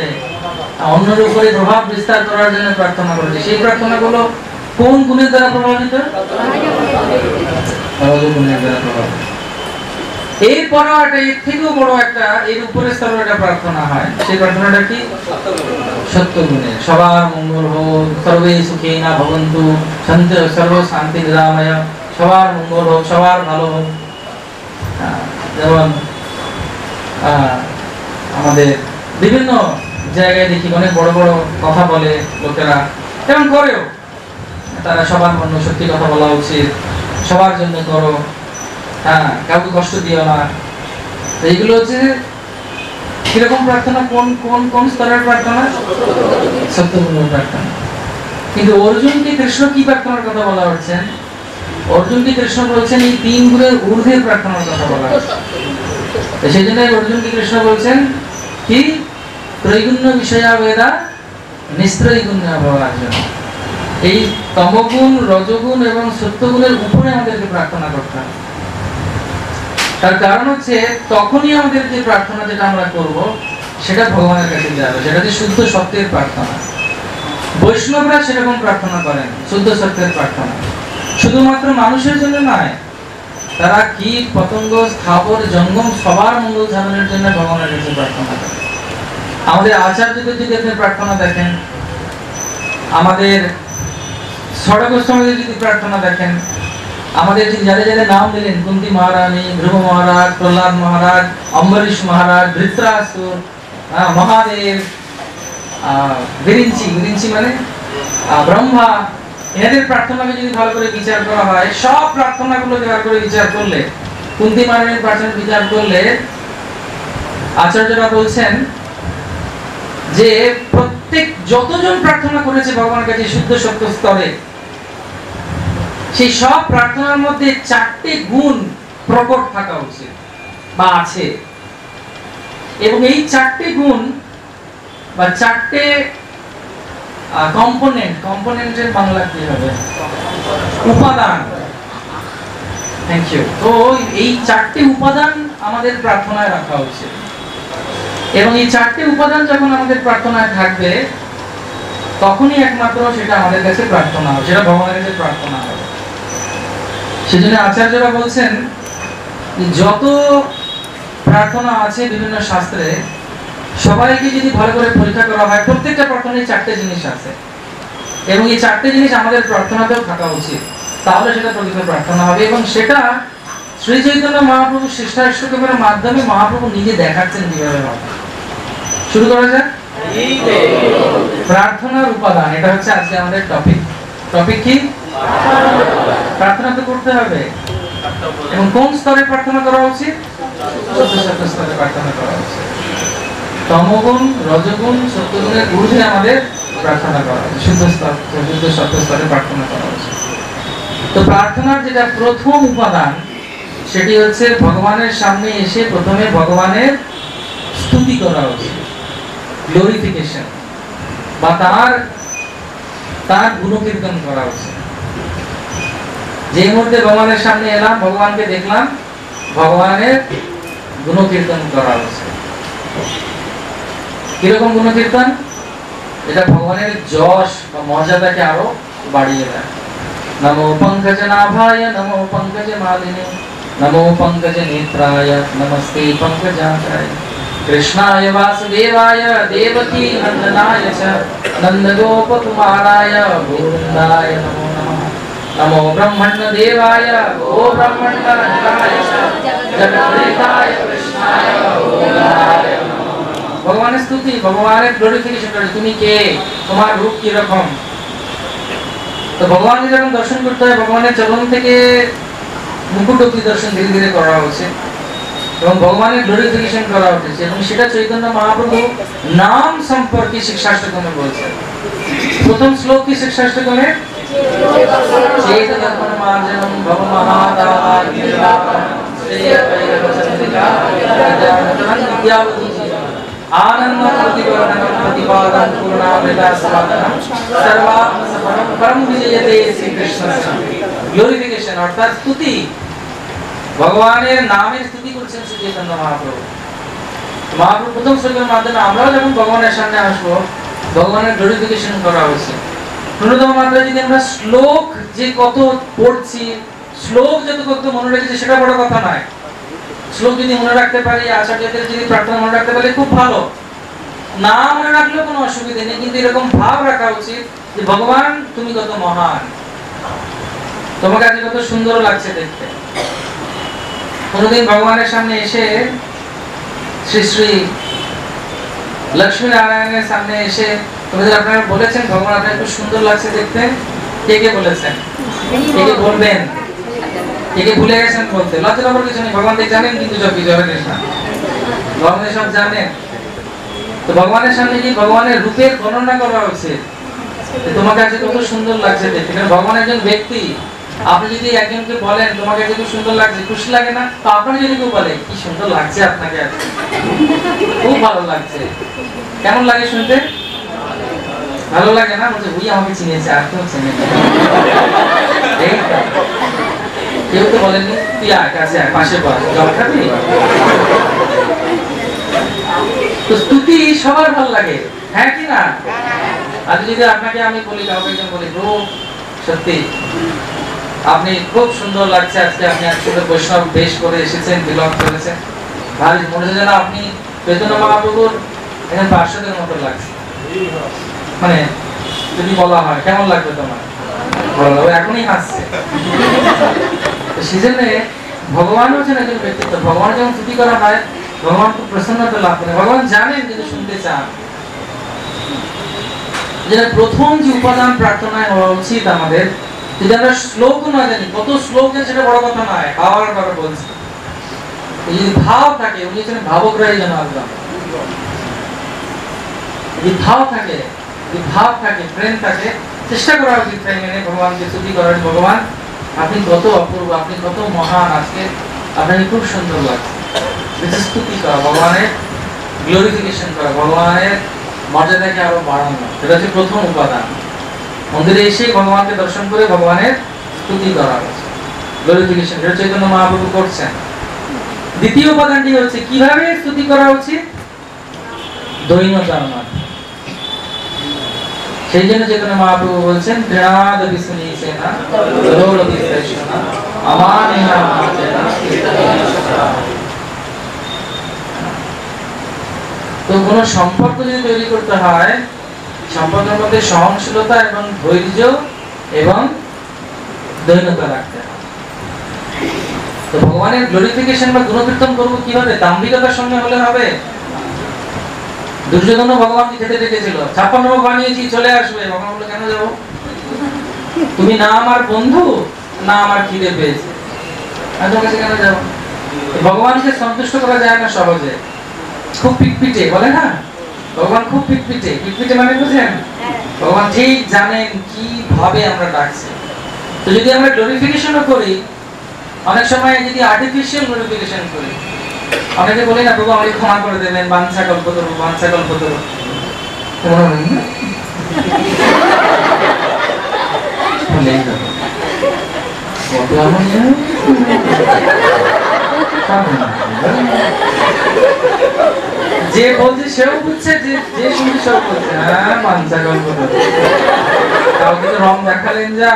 অন্যের উপরে প্রভাব বিস্তার করার জন্য প্রার্থনা করেছে। সেই প্রার্থনাগুলো কোন গুণের দ্বারা প্রভাবিত? রজগুণের দ্বারা প্রভাবিত। এরপরও একটা এর থেকেও বড় একটা, এর উপরে স্তরের একটা প্রার্থনা হয়। সেই প্রার্থনাটা কি? সত্যগুণের। সবার মঙ্গল হোক, সর্বে সুখিনা ভবন্তু, সর্ব শান্তি নিরাময়, সবার মঙ্গল হোক, সবার ভালো হোক। যেমন আমাদের বিভিন্ন জায়গায় দেখি অনেক বড় বড় কথা বলে লোকেরা, এবং করেও। তারা সবার মনে সত্যি কথা বলা উচিত, সবার জন্য করো, হ্যাঁ, কাউকে কষ্ট দিও না। এইগুলো হচ্ছে কিরকম প্রার্থনা? কোন কোন কোন স্তরের প্রার্থনা? সত্যগুণের প্রার্থনা। কিন্তু অর্জুনকে কৃষ্ণ কি প্রার্থনার কথা বলা হচ্ছে? অর্জুনকে কৃষ্ণ বলছেন এই তিন গুণের ঊর্ধ্বের প্রার্থনার কথা বলা হচ্ছে। সেই জন্য অর্জুনকে কৃষ্ণ বলছেন কি? ত্রৈগুণ্য বিষয়া বেদা নিস্ত্রৈগুণ্য ভবার জন্য। এই তমগুণ, রজগুণ এবং সত্যগুণের উপরে আমাদেরকে প্রার্থনা করতে হবে। তার কারণ হচ্ছে তখনই আমাদের যে প্রার্থনা যেটা আমরা করব সেটা ভগবানের কাছে যাবে, সেটা যে শুদ্ধ সত্যের প্রার্থনা। বৈষ্ণবরা সেরকম প্রার্থনা করেন, শুদ্ধ সত্যের প্রার্থনা শুধুমাত্র মানুষের জন্য নয়, তারা কীট পতঙ্গ স্থাবর জঙ্গম সবার মঙ্গল সাধনের জন্য ভগবানের কাছে প্রার্থনা করেন। আমাদের আচার্যদের যদি আপনি প্রার্থনা দেখেন, আমাদের ষড় গোস্বামীদের যদি প্রার্থনা দেখেন, আমাদের যে যাদের যাদের নাম দিলেন, কুন্তি মহারানী, ধ্রুব মহারাজ, প্রহ্লাদ মহারাজ, অম্বরীশ মহারাজ, ধৃতরাষ্ট্র, মহাদেব, বিরিঞ্চি মানে ব্রহ্মা, এদের প্রার্থনাকে যদি ভালো করে বিচার করা হয়, সব প্রার্থনাগুলোকে ভালো করে বিচার করলে, কুন্তি মহারানীর প্রার্থনা বিচার করলে আচার্যরা বলছেন যে প্রত্যেক যতজন প্রার্থনা করেছে ভগবানের কাছে শুদ্ধ সত্য স্তরে, সেই সব প্রার্থনার মধ্যে 4টে গুণ প্রকট থাকা উচিত বা আছে, এবং এই 4টে গুণ বা 4টে কম্পোনেন্টের বাংলা কি হবে? উপাদান। Thank you. তো এই 4টে উপাদান আমাদের প্রার্থনায় রাখা উচিত, এবং এই 4টে উপাদান যখন আমাদের প্রার্থনায় থাকবে, তখনই একমাত্র সেটা আমাদের কাছে প্রার্থনা হবে, সেটা ভগবানের কাছে প্রার্থনা হবে। সেজন্য আচার্যরা বলছেন যত প্রার্থনা আছে বিভিন্ন শাস্ত্রে, সবাইকে যদি ভালো করে পরীক্ষা করা হয়, প্রত্যেকটা প্রার্থনায় 4টে জিনিস আছে, এবং এই 4টে জিনিস আমাদের প্রার্থনাতেও থাকা উচিত, তাহলে সেটা পবিত্র প্রার্থনা হবে। এবং সেটা শ্রী চৈতন্য মহাপ্রভু শিষ্টাষ্টকের মাধ্যমে মহাপ্রভু নিজে দেখাচ্ছেন কিভাবে হবে। শুরু করা যাক। প্রার্থনার উপাদান, এটা হচ্ছে আজকে আমাদের টপিক কি? প্রার্থনা তো করতে হবে, এবং কোন স্তরে প্রার্থনা করা উচিত? শুদ্ধ স্তরে প্রার্থনা করা উচিত। তমগুণ, রজগুণ, সত্যগুণের ঊর্ধ্বে আমাদের প্রার্থনা করা উচিত, শুদ্ধ সত্য স্তরে প্রার্থনা করা উচিত। তো প্রার্থনার যেটা প্রথম উপাদান, সেটি হচ্ছে ভগবানের সামনে এসে প্রথমে ভগবানের স্তুতি করা উচিত, গ্লোরিফিকেশন, বা তার গুণকীর্তন করা উচিত। যে মুহূর্তে ভগবানের সামনে এলাম, ভগবানকে দেখলাম, ভগবানের গুণকীর্তন করা উচিত। কিরকম গুণকীর্তন? এটা ভগবানের যশ বা মর্যাদাকে আরো বাড়িয়ে দেয়। নমো পঙ্কজ নাভায়, নমো পঙ্কজ মালিনী, নমো পঙ্কজ নেত্রায়, নমস্তে পঙ্কজাকায়, কৃষ্ণায় বাসুদেবায়, দেবকী নন্দনায় চ, নন্দগোপকুমারায়, গোবিন্দায় নমো নমঃ। নমো ব্রহ্মণ্য দেবায়, গো ব্রহ্মণ্য নন্দায় চ, জগদ্ধাতায় কৃষ্ণায়, গোবিন্দায় নমো নমঃ। ভগবানের স্তুতি, ভগবানের গ্লোরিফিকেশন করে, তুমি কে, তোমার রূপ কি রকম। তো ভগবানকে যখন দর্শন করতে হয়, ভগবানের চরণ থেকে মুকুট অবধি দর্শন ধীরে ধীরে করা উচিত, এবং ভগবানের গ্লোরিফিকেশন করা উচিত, এবং সেটা চৈতন্য মহাপ্রভু নাম সম্পর্কে শিক্ষাষ্টকমে বলছেন। প্রথম শ্লোক কি শিক্ষাষ্টকমে? চেতনমার্জনম ভবমহাদাবাদ নির্বাপনম শ্রেয়বৈরবচন্দ্রিকা বিদ্যাবতী आनंदं प्रतिवर्धनं प्रतिपादनं पूर्णामृतास्वादनं सर्वात्मसफलं परम विजयते श्री कृष्णस्य। ग्लोरिफिकेशन अर्थात स्तुति, ভগবানের নামের স্তুতি করছেন শ্রী চৈতন্য মহাপ্রভু। মহাপ্রভু প্রথম শ্লোকের মাধ্যমে আমরাও যখন ভগবানের সামনে আসবো, ভগবানের গ্লোরিফিকেশন করা উচিত। ন্যূনতম মাত্রায় যদি আমরা শ্লোক যে কত পড়ছি, শ্লোক যত কত মনে রেখেছি, সেটা বড় কথা নয়। শ্লোক যদি মনে রাখতে পারি, আচার্যদের যদি প্রার্থনা মনে রাখতে পারি, খুব ভালো। না মনে রাখলেও কোনো অসুবিধা নেই, কিন্তু এরকম ভাব রাখা উচিত যে ভগবান তুমি কত মহান, তোমাকে আজ কত সুন্দর লাগছে দেখতে। কোনদিন ভগবানের সামনে এসে, শ্রী শ্রী লক্ষ্মী নারায়ণের সামনে এসে তোমাদের আপনারা বলেছেন ভগবান আপনার খুব সুন্দর লাগছে দেখতে? কে কে বলেছেন? কে কে বলবেন? কে ভুলে গেছেন বলতে? লজ্জা পাবার কিছু নেই, ভগবান জানেন, কিন্তু সব কিছু হবে না, ভগবান সব জানেন। তো ভগবানের সামনে কি ভগবানের রূপের বর্ণনা করা হচ্ছে, তোমাকে আজকে কত সুন্দর লাগছে দেখতে। ভগবান একজন ব্যক্তি, আপনি যদি একজনকে বলেন তোমাকে আজকে খুব সুন্দর লাগছে, খুশি লাগে না? তো আপনাকে যদি কেউ বলে কি সুন্দর লাগছে আপনাকে আজকে, খুব ভালো লাগছে, কেমন লাগে শুনতে? ভালো লাগে না? বলছে ওই আমাকে চিনেছে, আর কেউ চেনে না। কেউ তো বলেনি তুই আয় কাছে আয়, পাশে বস, জল খাবি? তো স্তুতি সবার ভালো লাগে, হ্যাঁ কি না? আজ যদি আপনাকে আমি বলি, কাউকে একজন বলি, প্রভু সত্যি আপনি খুব সুন্দর লাগছে, আজকে আপনি একসাথে বৈষ্ণব বেশ করে এসেছেন, বিলং করেছেন, ভারী মনে হচ্ছে যেন আপনি চৈতন্য মহাপ্রভুর একজন পার্শ্বদের মতো লাগছে। মানে যদি বলা হয় কেমন লাগবে তোমার, বলো এখনই হাসছে। সেজন্য ভগবান হচ্ছেন একজন ব্যক্তিত্ব। ভগবান যখন স্তুতি করা হয়, ভগবান খুব প্রসন্নতা লাভ করে। ভগবান জানেন কিন্তু শুনতে চান। যেটা প্রথম যে উপাদান প্রার্থনায় হওয়া উচিত আমাদের, যদি আমরা শ্লোক না জানি, কত শ্লোক জানি সেটা বড় কথা নয়, পাওয়ার কথা বলছি। এই যদি ভাব থাকে, উনি হচ্ছেন ভাবগ্রাহী যেন একদম। যদি ভাব থাকে, যদি ভাব থাকে, প্রেম থাকে, চেষ্টা করা উচিত প্রেম মেনে ভগবানকে স্তুতি করেন। ভগবান আপনি কত অপূর্ব, আপনি কত মহান, আজকে আপনাকে খুব সুন্দর লাগছে। স্তুতি করা, ভগবানের গ্লোরিফিকেশন করা, ভগবানের মর্যাদাকে আরো বাড়ানো, এটা হচ্ছে প্রথম উপাদান। মন্দিরে এসে ভগবানকে দর্শন করে ভগবানের স্তুতি করা হচ্ছে, গ্লোরিফিকেশন, এটা চৈতন্য মহাপ্রভু করছেন। দ্বিতীয় উপাদানটি হচ্ছে কিভাবে স্তুতি করা উচিত, দৈন্যতার মাধ্যমে। সেই জন্য চৈতন্য মহাপ্রভু বলছেন, প্রেমাদপি শুনিছেনা তরোরপি শ্রেষ্ঠনা আমানেনা মাতেনা কীর্তনেনা। তো কোন সম্পর্ক যদি তৈরি করতে হয়, সম্পর্কের মধ্যে সহনশীলতা এবং ধৈর্য এবং দৈন্যতা রাখতে হবে। তো ভগবানের গ্লোরিফিকেশন বা গুণকীর্তন করবো কিভাবে, দাম্ভিকতার সঙ্গে হলে হবে? দুর্যোধন ভগবানকে খেতে ডেকেছিল, 56 ভোগ বানিয়েছি, চলে আসবে। ভগবান বলল, কেন যাবো? তুমি না আমার বন্ধু, না আমার খিদে পেয়েছে, আমি তোমার কাছে কেন যাবো? ভগবানকে সন্তুষ্ট করা যায় না সহজে, খুব পিটপিটে বলে না, ভগবান খুব পিটপিটে। পিটপিটে মানে বুঝেন? ভগবান ঠিক জানেন কিভাবে আমরা ডাকছি। তো যদি আমরা গ্লোরিফিকেশনও করি, অনেক সময় যদি আর্টিফিশিয়াল গ্লোরিফিকেশন করি, অনেকে বলি না, প্রভু আমাকে ক্ষমা করে দেবেন, বাঞ্ছা কল্পতরু, বাঞ্ছা কল্পতরু। যে বলছে সেও বুঝছে, যে শুনছে সেও বলছে, হ্যাঁ বাঞ্ছা কল্পতরু। কাউকে তো রং দেখালেন, যা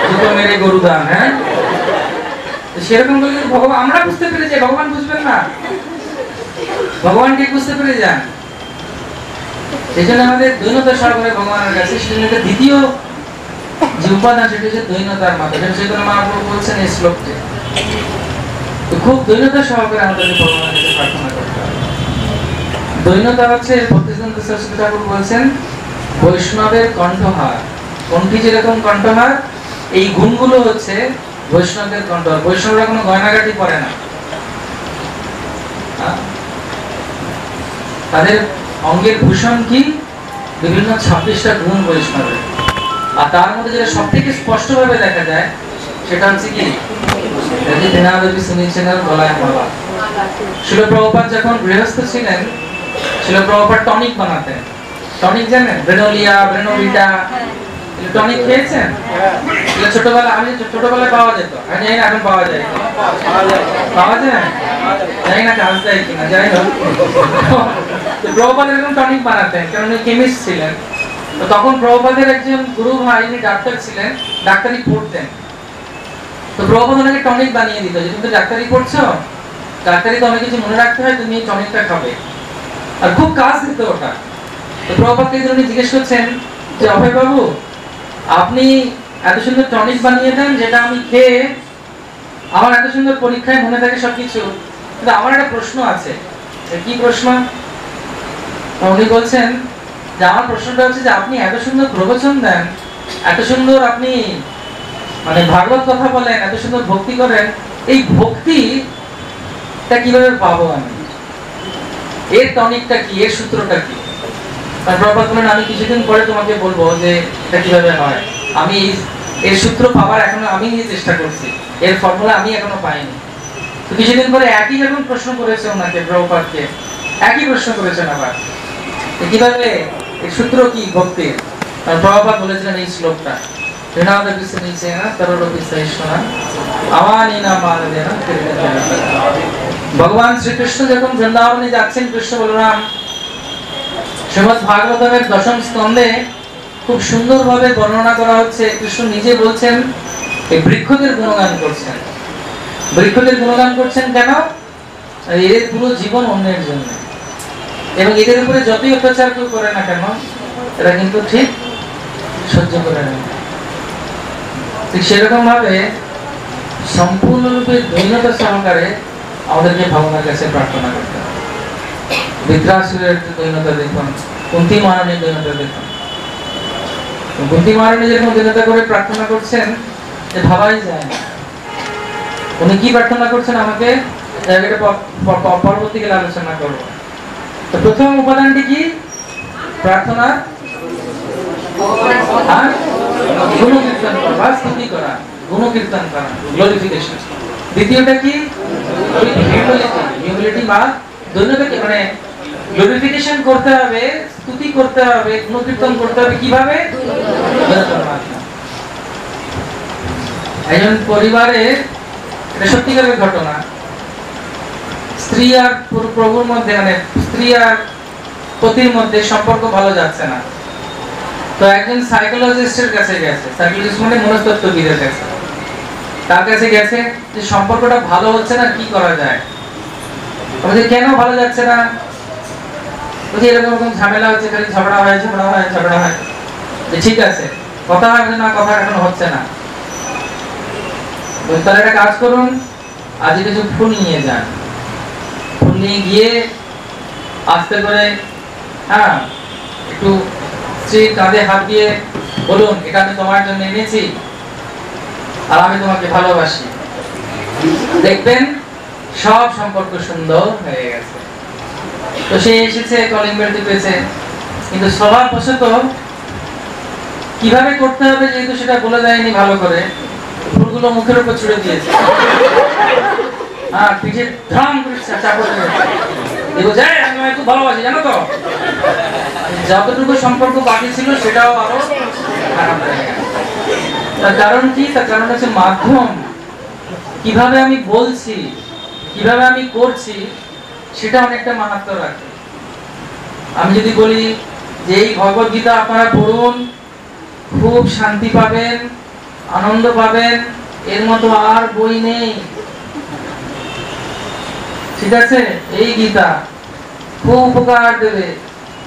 দুটো মেরে গরু দান। হ্যাঁ, সেরকম বলে ভগবান, আমরা বুঝতে পেরে যাই, ভগবান বুঝবেন না? ভগবান ঠিক বুঝতে পেরে যান। এই জন্য আমাদের দৈন্যতা সহকারে ভগবানের কাছে, সেজন্য দ্বিতীয় যে উপাদান সেটা হচ্ছে দৈন্যতার মাধ্যমে। চৈতন্য মহাপ্রভু বলছেন এই শ্লোকটি, খুব দৈন্যতা সহকারে আমাদেরকে ভগবানের কাছে প্রার্থনা করতে হবে। দৈন্যতা হচ্ছে, ভক্তিসিদ্ধান্ত সরস্বতী ঠাকুর বলছেন, বৈষ্ণবের কণ্ঠহার। কণ্ঠী যেরকম কণ্ঠহার, এই গুণগুলো হচ্ছে বৈষ্ণবদের কণ্ঠহার। বৈষ্ণবরা কোনো গয়নাগাটি পরে না, তাদের অঙ্গের ভূষণ কি, বিভিন্ন 26টা গুণ বৈষ্ণবের। আর তার মধ্যে যেটা সব থেকে স্পষ্ট ভাবে দেখা যায় সেটা হচ্ছে কি, গলায় মালা। শিল প্রভুপাদ যখন গৃহস্থ ছিলেন, শিল প্রভুপাদ টনিক বানাতেন। টনিক জানেন? ব্রেনোলিয়া, ব্রেনোভিটা, টনিক খেয়েছেন? ছোটবেলা, আমি ছোটবেলায় পাওয়া যেত, আমি জানি না এখন পাওয়া যায়, পাওয়া যায় জানি না, কাজ দেয় কিনা, যাই হোক। প্রভুপাদ এরকম টনিক বানাতেন, কারণ উনি কেমিস্ট ছিলেন। তো তখন প্রভুপাদের একজন গুরু ভাই, উনি ডাক্তার ছিলেন, ডাক্তারি পড়তেন। তো প্রভুপাদ ওনাকে টনিক বানিয়ে দিত, যে তুমি তো ডাক্তারি পড়ছো, ডাক্তারি তো অনেক কিছু মনে রাখতে হয়, তুমি এই টনিকটা খাবে। আর খুব কাজ দিত ওটা। তো প্রভুপাদকে উনি জিজ্ঞেস করছেন যে, অভয় বাবু, আপনি এত সুন্দর টনিক বানিয়ে দেন, যেটা আমি খেয়ে আমার এত সুন্দর পরীক্ষায় মনে থাকে সবকিছু, কিন্তু আমার একটা প্রশ্ন আছে। কি প্রশ্ন? উনি বলছেন যে, আমার প্রশ্নটা হচ্ছে যে, আপনি এত সুন্দর প্রবচন দেন, এত সুন্দর আপনি মানে ভাগবত কথা বলেন, এত সুন্দর ভক্তি করেন, এই ভক্তিটা কিভাবে পাবো আমি? এর টনিকটা কি, এর সূত্রটা কি? প্রভুপাদ বলেন, আমি কিছুদিন পরে তোমাকে বলবো যে এটা কিভাবে হয়। আমি এর সূত্র পাওয়ার এখনো আমি নিয়ে চেষ্টা করছি, এর ফর্মুলা আমি এখনো পাইনি। তো কিছুদিন পরে একই যখন প্রশ্ন করেছে ওনাকে, প্রভুপাদকে একই প্রশ্ন করেছেন আবার, কিভাবে এর সূত্র কি ভক্তির? প্রভুপাদ বলেছিলেন এই শ্লোকটা, ভগবান শ্রীকৃষ্ণ যখন বৃন্দাবনে যাচ্ছেন, কৃষ্ণ বলরাম শ্রীমদ্ ভাগবতের দশম স্কন্ধে খুব সুন্দরভাবে বর্ণনা করা হচ্ছে। কৃষ্ণ নিজে বলছেন এই বৃক্ষদের গুণগান করছেন। বৃক্ষদের গুণগান করছেন কেন? এদের পুরো জীবন অন্যের জন্য, এবং এদের উপরে যতই অত্যাচার কেউ করে না কেন এরা কিন্তু ঠিক সহ্য করে নেয়। ঠিক সেরকম ভাবে সম্পূর্ণরূপে দৈন্যতা সহকারে আমাদেরকে ভগবানের কাছে প্রার্থনা করতে হবে। বৃত্রাসুরের দৈন্যতা দেখুন, কুন্তী মহারানীর দৈন্যতা দেখুন। কুন্তী মহারানী যেরকম দৈন্যতা করে প্রার্থনা করছেন যে ভাবাই যায় না। উনি কি প্রার্থনা করছেন আমাকে জায়গাটা পরবর্তীকালে আলোচনা করব। তো প্রথম উপাদানটি কি? প্রার্থনা, গুণকীর্তন করা, স্তুতি করা, গুণকীর্তন করা, গ্লোরিফিকেশন। দ্বিতীয়টা কি? হিউমিলিটি বা দৈন্যতাকে, মানে গ্লোরিফিকেশন করতে হবে, স্তুতি করতে হবে, গুণকীর্তন করতে হবে। কিভাবে? একজন পরিবারে, এটা সত্যিকারের ঘটনা, স্ত্রী আর প্রভুর মধ্যে, মানে স্ত্রী আর পতির মধ্যে সম্পর্ক ভালো যাচ্ছে না। তো একজন সাইকোলজিস্টের কাছে গেছে, সাইকোলজিস্ট মানে মনস্তত্ত্ববিদের কাছে। তার কাছে গেছে যে সম্পর্কটা ভালো হচ্ছে না, কি করা যায়। বলছে কেন ভালো যাচ্ছে না? বলছে এরকম এরকম ঝামেলা হচ্ছে, খালি ঝগড়া হয়। ঠিক আছে, কথা হবে না, কথা এখন হচ্ছে না। তাহলে একটা কাজ করুন, আজ কিছু ফুল নিয়ে যান। ফুল নিয়ে গিয়ে আস্তে করে একটু স্ত্রীর কাঁধে হাত দিয়ে বলুন, এটা আমি তোমার জন্য এনেছি আর আমি তোমাকে ভালোবাসি। দেখবেন সব সম্পর্ক সুন্দর হয়ে গেছে। তো সে এসেছে, কলিং বেল টিপেছে, কিন্তু স্বভাববশত কিভাবে করতে হবে যেহেতু সেটা বলে দেয়নি ভালো করে, ফুলগুলো মুখের উপর ছুড়ে দিয়েছে। পিঠে ধাম করে চাপড় দিয়েছে। দেখো যাই, আমি খুব ভালোবাসি, জানো তো। যতটুকু সম্পর্ক বাকি ছিল সেটাও আরো খারাপ হয়ে গেছে। তার কারণ কি? তার কারণ হচ্ছে মাধ্যম। কিভাবে আমি বলছি, কিভাবে আমি করছি, সেটা অনেকটা মাহাত্ম্য রাখে। আমি যদি বলি যে এই ভগবত গীতা আপনারা পড়ুন, খুব শান্তি পাবেন, আনন্দ পাবেন, এর মতো আর বই নেই, ঠিক আছে, এই গীতা খুব উপকার দেবে,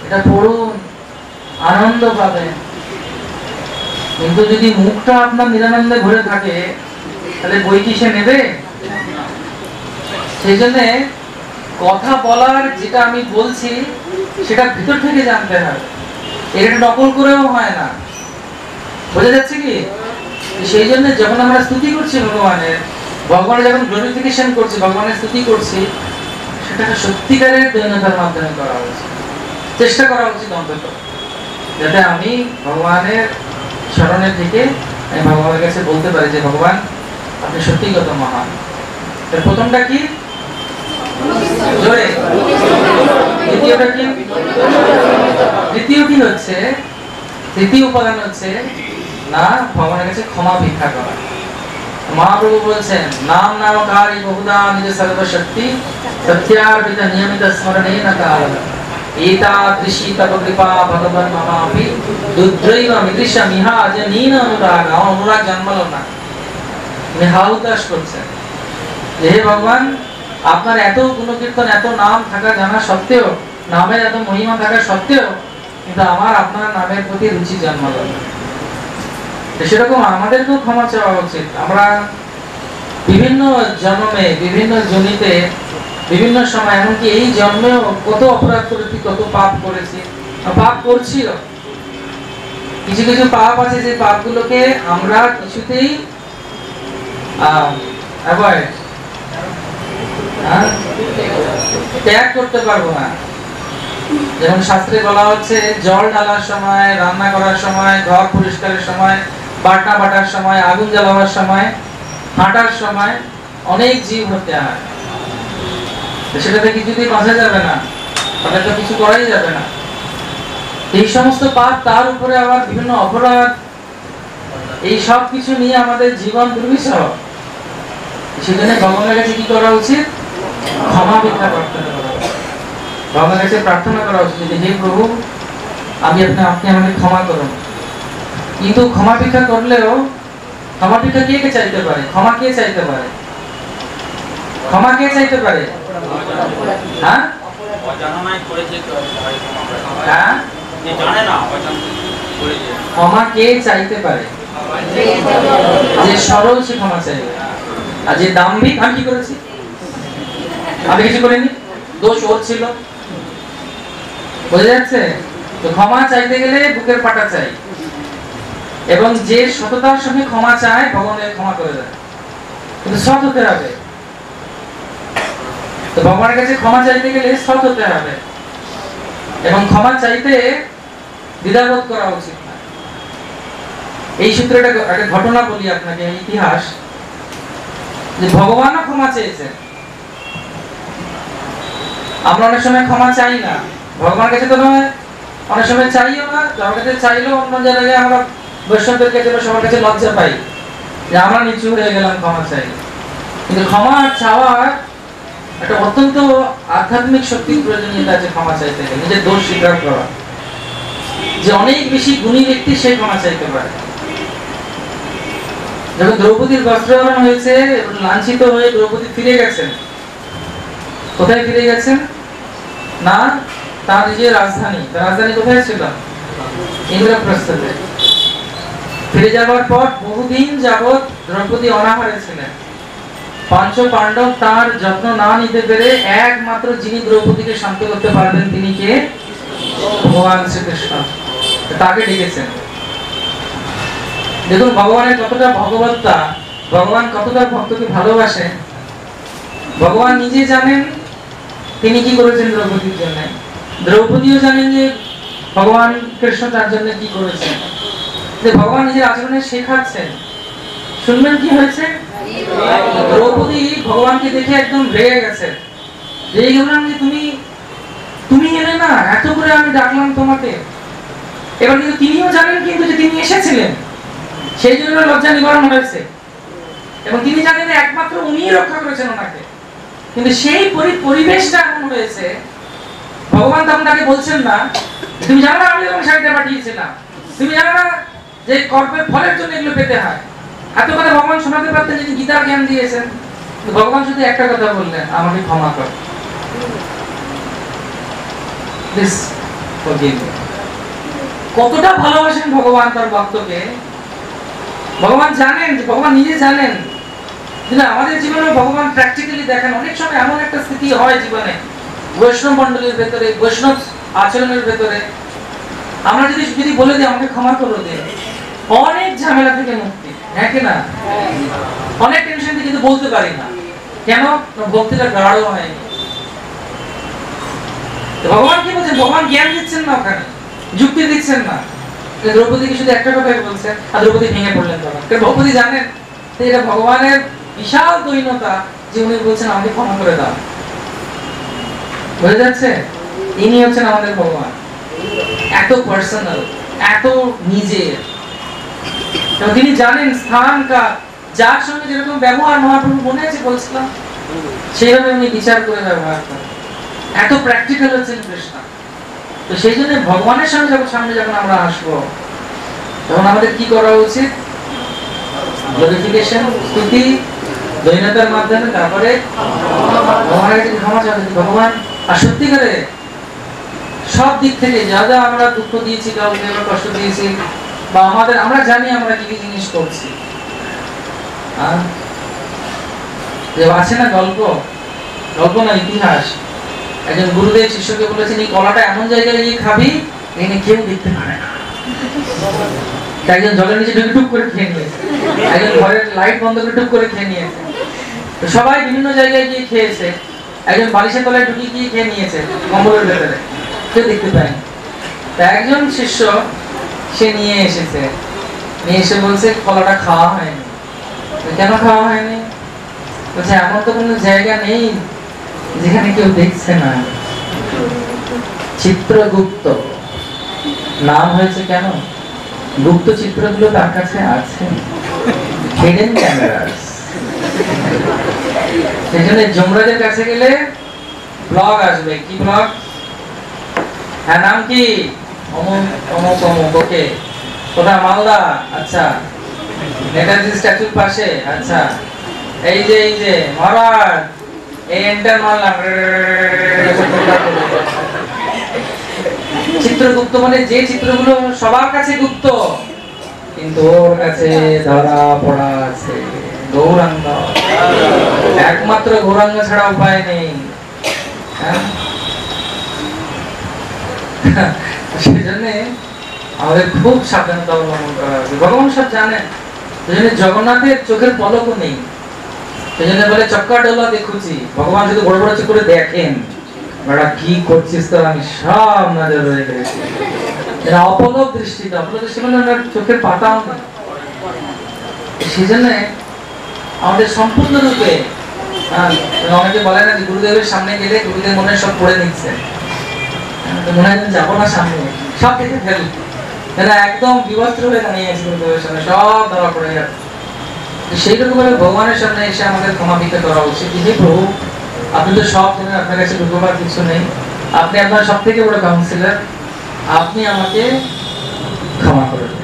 এটা পড়ুন, আনন্দ পাবেন। কিন্তু যদি মুখটা আপনার নিরানন্দে ভরে থাকে তাহলে বই কি সে নেবে? সেই জন্য কথা বলার যেটা আমি বলছি সেটা ভিতর থেকে জানতে হবে। এটা নকল করেও হয় না, বোঝা যাচ্ছে কি? সেই জন্য যখন আমরা স্তুতি করছি ভগবানের যখন গ্লোরিফিকেশন করছি, ভগবানের স্তুতি করছি, সেটা সত্যিকারের দৈন্যতার মাধ্যমে করা উচিত, চেষ্টা করা উচিত অন্তত, যাতে আমি ভগবানের স্মরণে থেকে আমি ভগবানের কাছে বলতে পারি যে ভগবান আপনি সত্যি কত মহান। প্রথমটা কি? জোরে। দ্বিতীয়টা কি? দ্বিতীয়টি হচ্ছে, তৃতীয় উপাদান হচ্ছে না ভগবানের কাছে ক্ষমা ভিক্ষা করা। মহাপ্রভু বলছেন নাম নামকারী বহুধা নিজ সর্বশক্তি সত্যার্পিত নিয়মিত স্মরণেন কাল এতাদৃশী তব কৃপা ভগবান মমাপি দুদ্রৈব মিদৃশা মিহা জনীন অনুরাগ। অনুরাগ জন্মালো না, উনি হাউতাস করছেন যে হে ভগবান, আপনার এত গুণকীর্তন, এত নাম থাকা জানা সত্ত্বেও, নামের এত মহিমা থাকা সত্ত্বেও কিন্তু আমার আপনার নামের প্রতি রুচি জন্মালো না। সেরকম আমাদেরকেও ক্ষমা চাওয়া উচিত। আমরা বিভিন্ন জন্মে, বিভিন্ন জনিতে, বিভিন্ন সময়, এমনকি এই জন্মেও কত অপরাধ করেছি, কত পাপ করেছি, পাপ করছিও। কিছু কিছু পাপ আছে যে পাপগুলোকে আমরা কিছুতেই ত্যাগ করতে পারবো না। যেমন শাস্ত্রে বলা হচ্ছে জল ঢালার সময়, রান্না করার সময়, ঘর পরিষ্কারের সময়, বাটা বাটার সময়, আগুন জ্বালাবার সময়, হাঁটার সময় অনেক জীব হত্যা হয়। সেটাতে কিছুতেই বাঁচা যাবে না, তাহলে তো কিছু করাই যাবে না। এই সমস্ত পাপ, তার উপরে আবার বিভিন্ন অপরাধ, এই সব কিছু নিয়ে আমাদের জীবন দুর্বিষহ। সেখানে ভগবানের কাছে কি করা উচিত? ক্ষমা ভিক্ষা প্রার্থনা করা উচিত। ভগবানের কাছে প্রার্থনা করা উচিত যে হে প্রভু আপনি আমাকে ক্ষমা করুন। কিন্তু ক্ষমা ভিক্ষা করলেও ক্ষমা ভিক্ষা কে চাইতে পারে? ক্ষমা কে চাইতে পারে? ক্ষমা কে চাইতে পারে? হ্যাঁ, ক্ষমা কে চাইতে পারে? যে সরল সে ক্ষমা চাইবে, আর যে দাম্ভিক আমি কি করেছি, আমি কিছু করিনি, দোষ ওর ছিল। বোঝা যাচ্ছে? তো ক্ষমা চাইতে গেলে বুকের পাটা চাই, এবং যে সততার সঙ্গে ক্ষমা চায় ভগবানের ক্ষমা করে দেয়, কিন্তু সৎ হতে হবে। তো ভগবানের কাছে ক্ষমা চাইতে গেলে সৎ হতে হবে, এবং ক্ষমা চাইতে দ্বিধাবোধ করা উচিত না। এই সূত্রে একটা ঘটনা বলি আপনাকে, ইতিহাস, যে ভগবানও ক্ষমা চেয়েছেন। আমরা অনেক সময় ক্ষমা চাই না, ভগবানের কাছে তো নয়, অনেক সময় চাইও না, যার কাছে চাইলেও অন্য জায়গায় আমরা বৈষ্ণবদের কাছে বা সবার কাছে লজ্জা পাই যে আমরা নিচু হয়ে গেলাম ক্ষমা চাই। কিন্তু ক্ষমা চাওয়ার একটা অত্যন্ত আধ্যাত্মিক শক্তির প্রয়োজনীয়তা আছে ক্ষমা চাইতে গেলে। নিজের দোষ স্বীকার করা, যে অনেক বেশি গুণী ব্যক্তি সে ক্ষমা চাইতে পারে। যখন দ্রৌপদীর বস্ত্রহরণ হয়েছে, লাঞ্ছিত হয়ে দ্রৌপদী ফিরে গেছেন। কোথায় ফিরে গেছেন? না তার নিজের রাজধানী। তার রাজধানী কোথায় ছিল? ইন্দ্রপ্রস্থতে। ফিরে যাওয়ার পর বহুদিন যাবৎ দ্রৌপদী অনাহারে ছিলেন। পঞ্চ পাণ্ডব তার যত্ন না নিতে পেরে একমাত্র যিনি দ্রৌপদীকে শান্ত করতে পারবেন তিনি কে? ভগবান শ্রীকৃষ্ণ। তাকে ডেকেছেন। দেখুন ভগবানের কতটা ভগবত্তা, ভগবান কতটা ভক্তকে ভালোবাসেন। ভগবান নিজে জানেন তিনি কি করেছেন দ্রৌপদীর জন্য, দ্রৌপদীও জানেন যে ভগবান কৃষ্ণ তার জন্য কি করেছেন। যে ভগবান নিজের আচরণে শেখাচ্ছেন। শুনবেন কি হয়েছে? দ্রৌপদী ভগবানকে দেখে একদম রেগে গেছে। রেগে গেলাম যে তুমি এলে না, এত করে আমি ডাকলাম তোমাকে। এবার কিন্তু তিনিও জানেন কিন্তু যে তিনি এসেছিলেন, সেই জন্য লজ্জা নিবারণ হয়েছে, এবং তিনি জানেন একমাত্র উনিই রক্ষা করেছেন ওনাকে। কিন্তু সেই পরিবেশটা এমন হয়েছে, ভগবান তখন তাকে বলছেন না তুমি জানো না আমি যখন শাড়িটা পাঠিয়েছিলাম, তুমি জানো না যে কর্মের ফলের জন্য এগুলো পেতে হয়। এত কথা ভগবান শোনাতে পারতেন, যিনি গীতার জ্ঞান দিয়েছেন। ভগবান শুধু একটা কথা বললেন, আমাকে ক্ষমা কর। কতটা ভালোবাসেন ভগবান তার ভক্তকে। ভগবান জানেন, ভগবান নিজে জানেন। কিন্তু আমাদের জীবনে ভগবান প্র্যাকটিক্যালি দেখেন। অনেক সময় এমন একটা স্থিতি হয় জীবনে, বৈষ্ণব মণ্ডলীর ভেতরে, বৈষ্ণব আচরণের ভেতরে, আমরা যদি বলে দিই আমাকে ক্ষমা করে দিন, অনেক ঝামেলা থেকে মুক্তি। হ্যাঁ কি না? অনেক টেনশন থেকে কিন্তু বলতে পারি না। কেন? ভক্তিটা গাঢ় হয়নি। ভগবান কি বলছেন? ভগবান জ্ঞান দিচ্ছেন না, ওখানে যুক্তি দিচ্ছেন না। দ্রৌপদীকে শুধু একটা কথাই বলছে, আর দ্রৌপদী ভেঙে পড়লেন তখন। কারণ দ্রৌপদী জানেন এটা ভগবানের বিশাল দৈন্যতা যে উনি বলছেন আমাকে ক্ষমা করে দাও। বুঝে যাচ্ছে? ইনি হচ্ছেন আমাদের ভগবান, এত পার্সোনাল, এত নিজের। তিনি জানেন স্থান কাল, যার সঙ্গে যেরকম ব্যবহার মহাপ্রভু মনে আছে বলছিলাম, সেইভাবে উনি বিচার করে ব্যবহার করেন। এত প্র্যাকটিক্যাল হচ্ছেন কৃষ্ণ। তো সেই জন্য ভগবানের সঙ্গে সামনে যখন আমরা আসবো, তখন আমাদের কি করা উচিত? গ্লোরিফিকেশন, স্তুতি, দৈন্যতার মাধ্যমে, তারপরে ভগবানের কাছে ক্ষমা চাওয়া। ভগবান আর সত্যিকারে সব দিক থেকে যা যা আমরা দুঃখ দিয়েছি, কাউকে আমরা কষ্ট দিয়েছি, বা আমরা জানি আমরা কি কি জিনিস করছি। আছে না গল্প না ইতিহাস, একজন গুরুদেব শিষ্যকে বলেছেন এই কলাটা এমন জায়গায় গিয়ে খাবি এখানে কেউ দেখতে পারে না। একজন জলের নিচে ঢুকে টুক করে খেয়ে নিয়েছে, একজন ঘরের লাইট বন্ধ করে টুক করে খেয়ে নিয়েছে। তো সবাই বিভিন্ন জায়গায় গিয়ে খেয়েছে, একজন বালিশের তলায় ঢুকিয়ে গিয়ে খেয়ে নিয়েছে কম্বলের ভেতরে, কেউ দেখতে পায়নি। তা একজন শিষ্য সে নিয়ে এসে বলছে কলাটা খাওয়া হয়নি। কেন খাওয়া হয়নি? বলছে এমন তো কোনো জায়গা নেই যেখানে কেউ দেখছে না। চিত্রগুপ্ত নাম হয়েছে কেন? গুপ্ত চিত্রগুলো তার কাছে আছে, হিডেন ক্যামেরাস। সেজন্য যমরাজের কাছে গেলে ব্লগ আসবে। কি ব্লগ? হ্যাঁ, নাম কি? অমুক অমুক অমুক। ওকে, কোথা? মালদা। আচ্ছা, নেতাজি স্ট্যাচুর পাশে। আচ্ছা, এই যে মহারাজ, এই এন্টার মারলাম। চিত্রগুপ্ত মানে যে চিত্রগুলো সবার কাছে গুপ্ত, কিন্তু ওর কাছে ধরা পড়া আছে। গৌরাঙ্গ, একমাত্র গৌরাঙ্গ ছাড়া উপায় নেই। হ্যাঁ? সেজন্য আমাদের খুব সাবধানতা অবলম্বন করা হবে। ভগবান সব জানেন, সেজন্য জগন্নাথের চোখের পলকও নেই। সেজন্য বলে চক্কা ডোলা দেখুছি। ভগবান শুধু বড় বড় চোখ করে দেখেন, বেটা কি করছিস তোর আমি সব নজর রয়ে গেছি। এরা অপলক দৃষ্টিতে, অপলক দৃষ্টি মানে ওনার চোখের পাতাও নেই। সেজন্য আমাদের সম্পূর্ণরূপে, অনেকে বলে না যে গুরুদেবের সামনে গেলে গুরুদেব মনে হয় সব পড়ে নিচ্ছে, মনে হয় যাবো না সামনে, সব দেখে ফেলি। এরা একদম বিবস্ত্র হয়ে দাঁড়িয়ে আছে গুরুদেবের সামনে, সব ধরা পড়ে যাচ্ছে। সেই রকম ভাবে ভগবানের সামনে এসে আমাদের ক্ষমা ভিক্ষা করা উচিত। হে প্রভু, আপনি তো সব জানেন, আপনার কাছে ঢুকবার কিছু নেই, আপনি আপনার সব থেকে বড় কাউন্সিলর, আপনি আমাকে ক্ষমা করে দেন।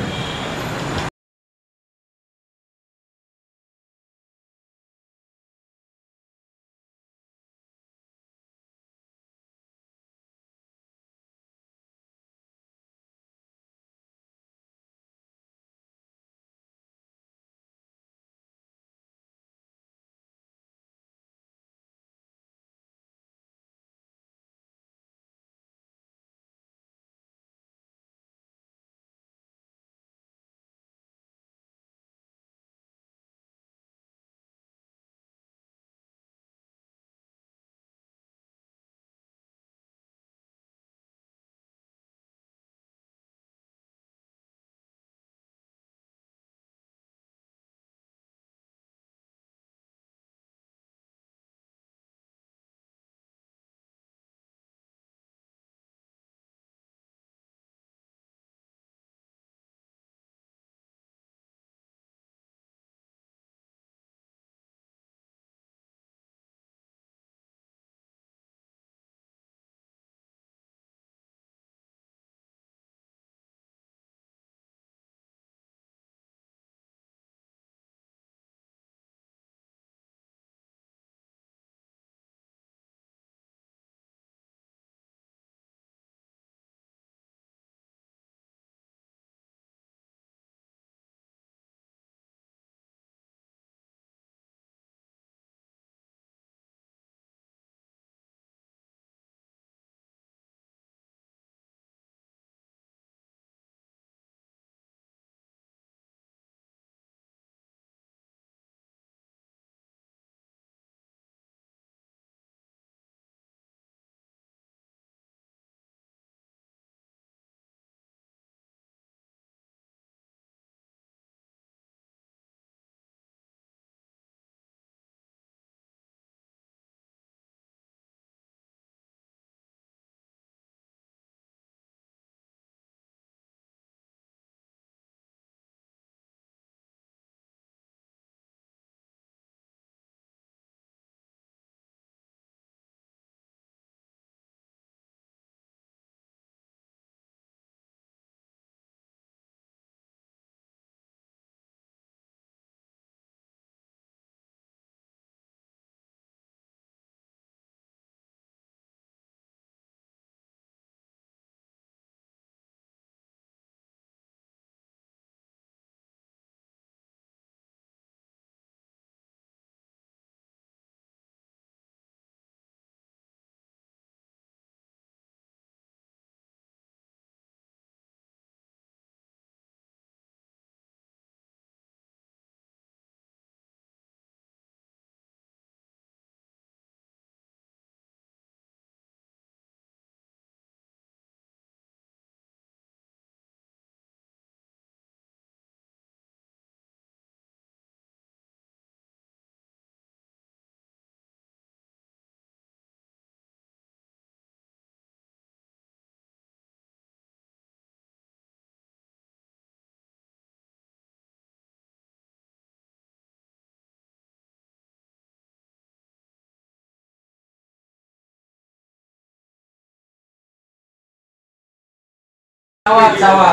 চাওয়া চাওয়া,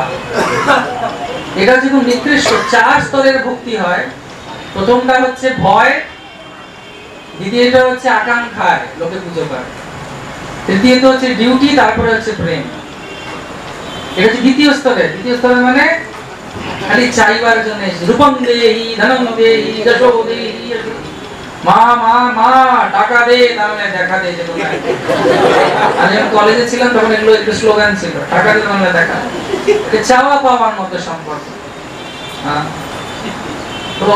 এটা যখন নিকৃষ্ট 4 স্তরের ভক্তি হয়। প্রথমটা হচ্ছে ভয়, দ্বিতীয়টা হচ্ছে আকাঙ্ক্ষায় লোকে পুজো করে, তৃতীয়ত হচ্ছে ডিউটি, তারপরে হচ্ছে প্রেম। এটা হচ্ছে দ্বিতীয় স্তরে। দ্বিতীয় স্তরে মানে খালি চাইবার জন্য, রূপম দেহি ধনম দেহি যশো দেহি, মা মা মা টাকা দে, তাহলে দেখা দে। যে আমি যখন কলেজে ছিলাম তখন এগুলো একটু স্লোগান ছিল, টাকা দে তাহলে দেখা। চাওয়া পাওয়ার মতো সম্পর্ক। তো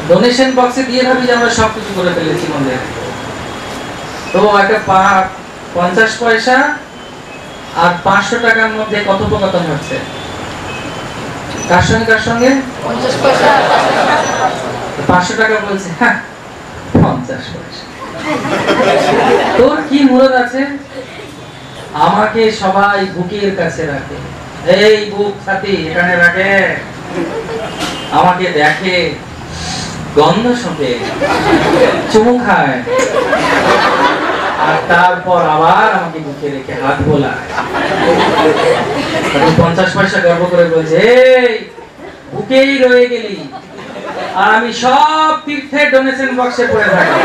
ডোনেশন বক্সে দিয়ে ভাবি যে আমরা সবকিছু করে ফেলেছি মনে। তো একটা 50 পয়সা আর 500 টাকার মধ্যে কথোপকথন হচ্ছে, কার সঙ্গে কার সঙ্গে? 50 পয়সা। 500 টাকা বলছে হ্যাঁ 50 পয়সা। তোর কি মুরদ আছে? আমাকে সবাই বুকের কাছে রাখে, এই বুক ছাতি এখানে রাখে, আমাকে দেখে, গন্ধ শোকে, চুমু খায়, আর তারপর আবার আমাকে বুকে রেখে হাত বোলায়। 50 পয়সা গর্ব করে বলছে, এই বুকেই রয়ে গেলি, আর আমি সব তীর্থের ডোনেশন বক্সে পড়ে থাকি।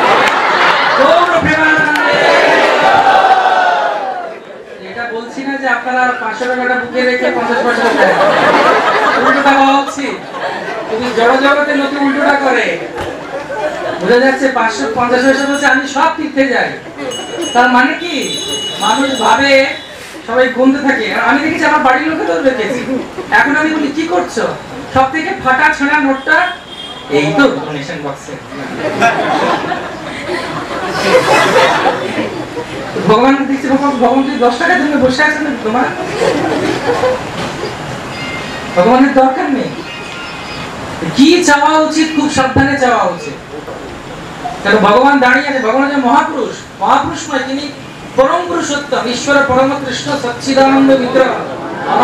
এটা বলছি না যে আপনারা 500 টাকাটা বুকে রেখে 50 পয়সা দেন, উল্টোটা হওয়া উচিত। তুমি জড় জগতে লোকে উল্টোটা করে, বোঝা যাচ্ছে 550 পয়সা বলছে আমি সব তীর্থে যাই। তার মানে কি? মানুষ ভাবে সবাই গুনতে থাকে। আমি দেখেছি আমার বাড়ির লোকে তো দেখেছি। এখন আমি বলি কি করছো? সব থেকে ফাটা ছেঁড়া নোটটা এই তো ডোনেশন বক্সে। ভগবান দেখছি, ভগবান 10 টাকার জন্য বসে আছেন তোমার, ভগবানের দরকার নেই। কি চাওয়া উচিত? খুব সাবধানে চাওয়া উচিত। কারণ ভগবান দাঁড়িয়ে আছে, ভগবান হচ্ছে মহাপুরুষ। মহাপুরুষ নয়, তিনি পরম পুরুষোত্তম, ঈশ্বর পরম কৃষ্ণ সচ্চিদানন্দ বিগ্রহ,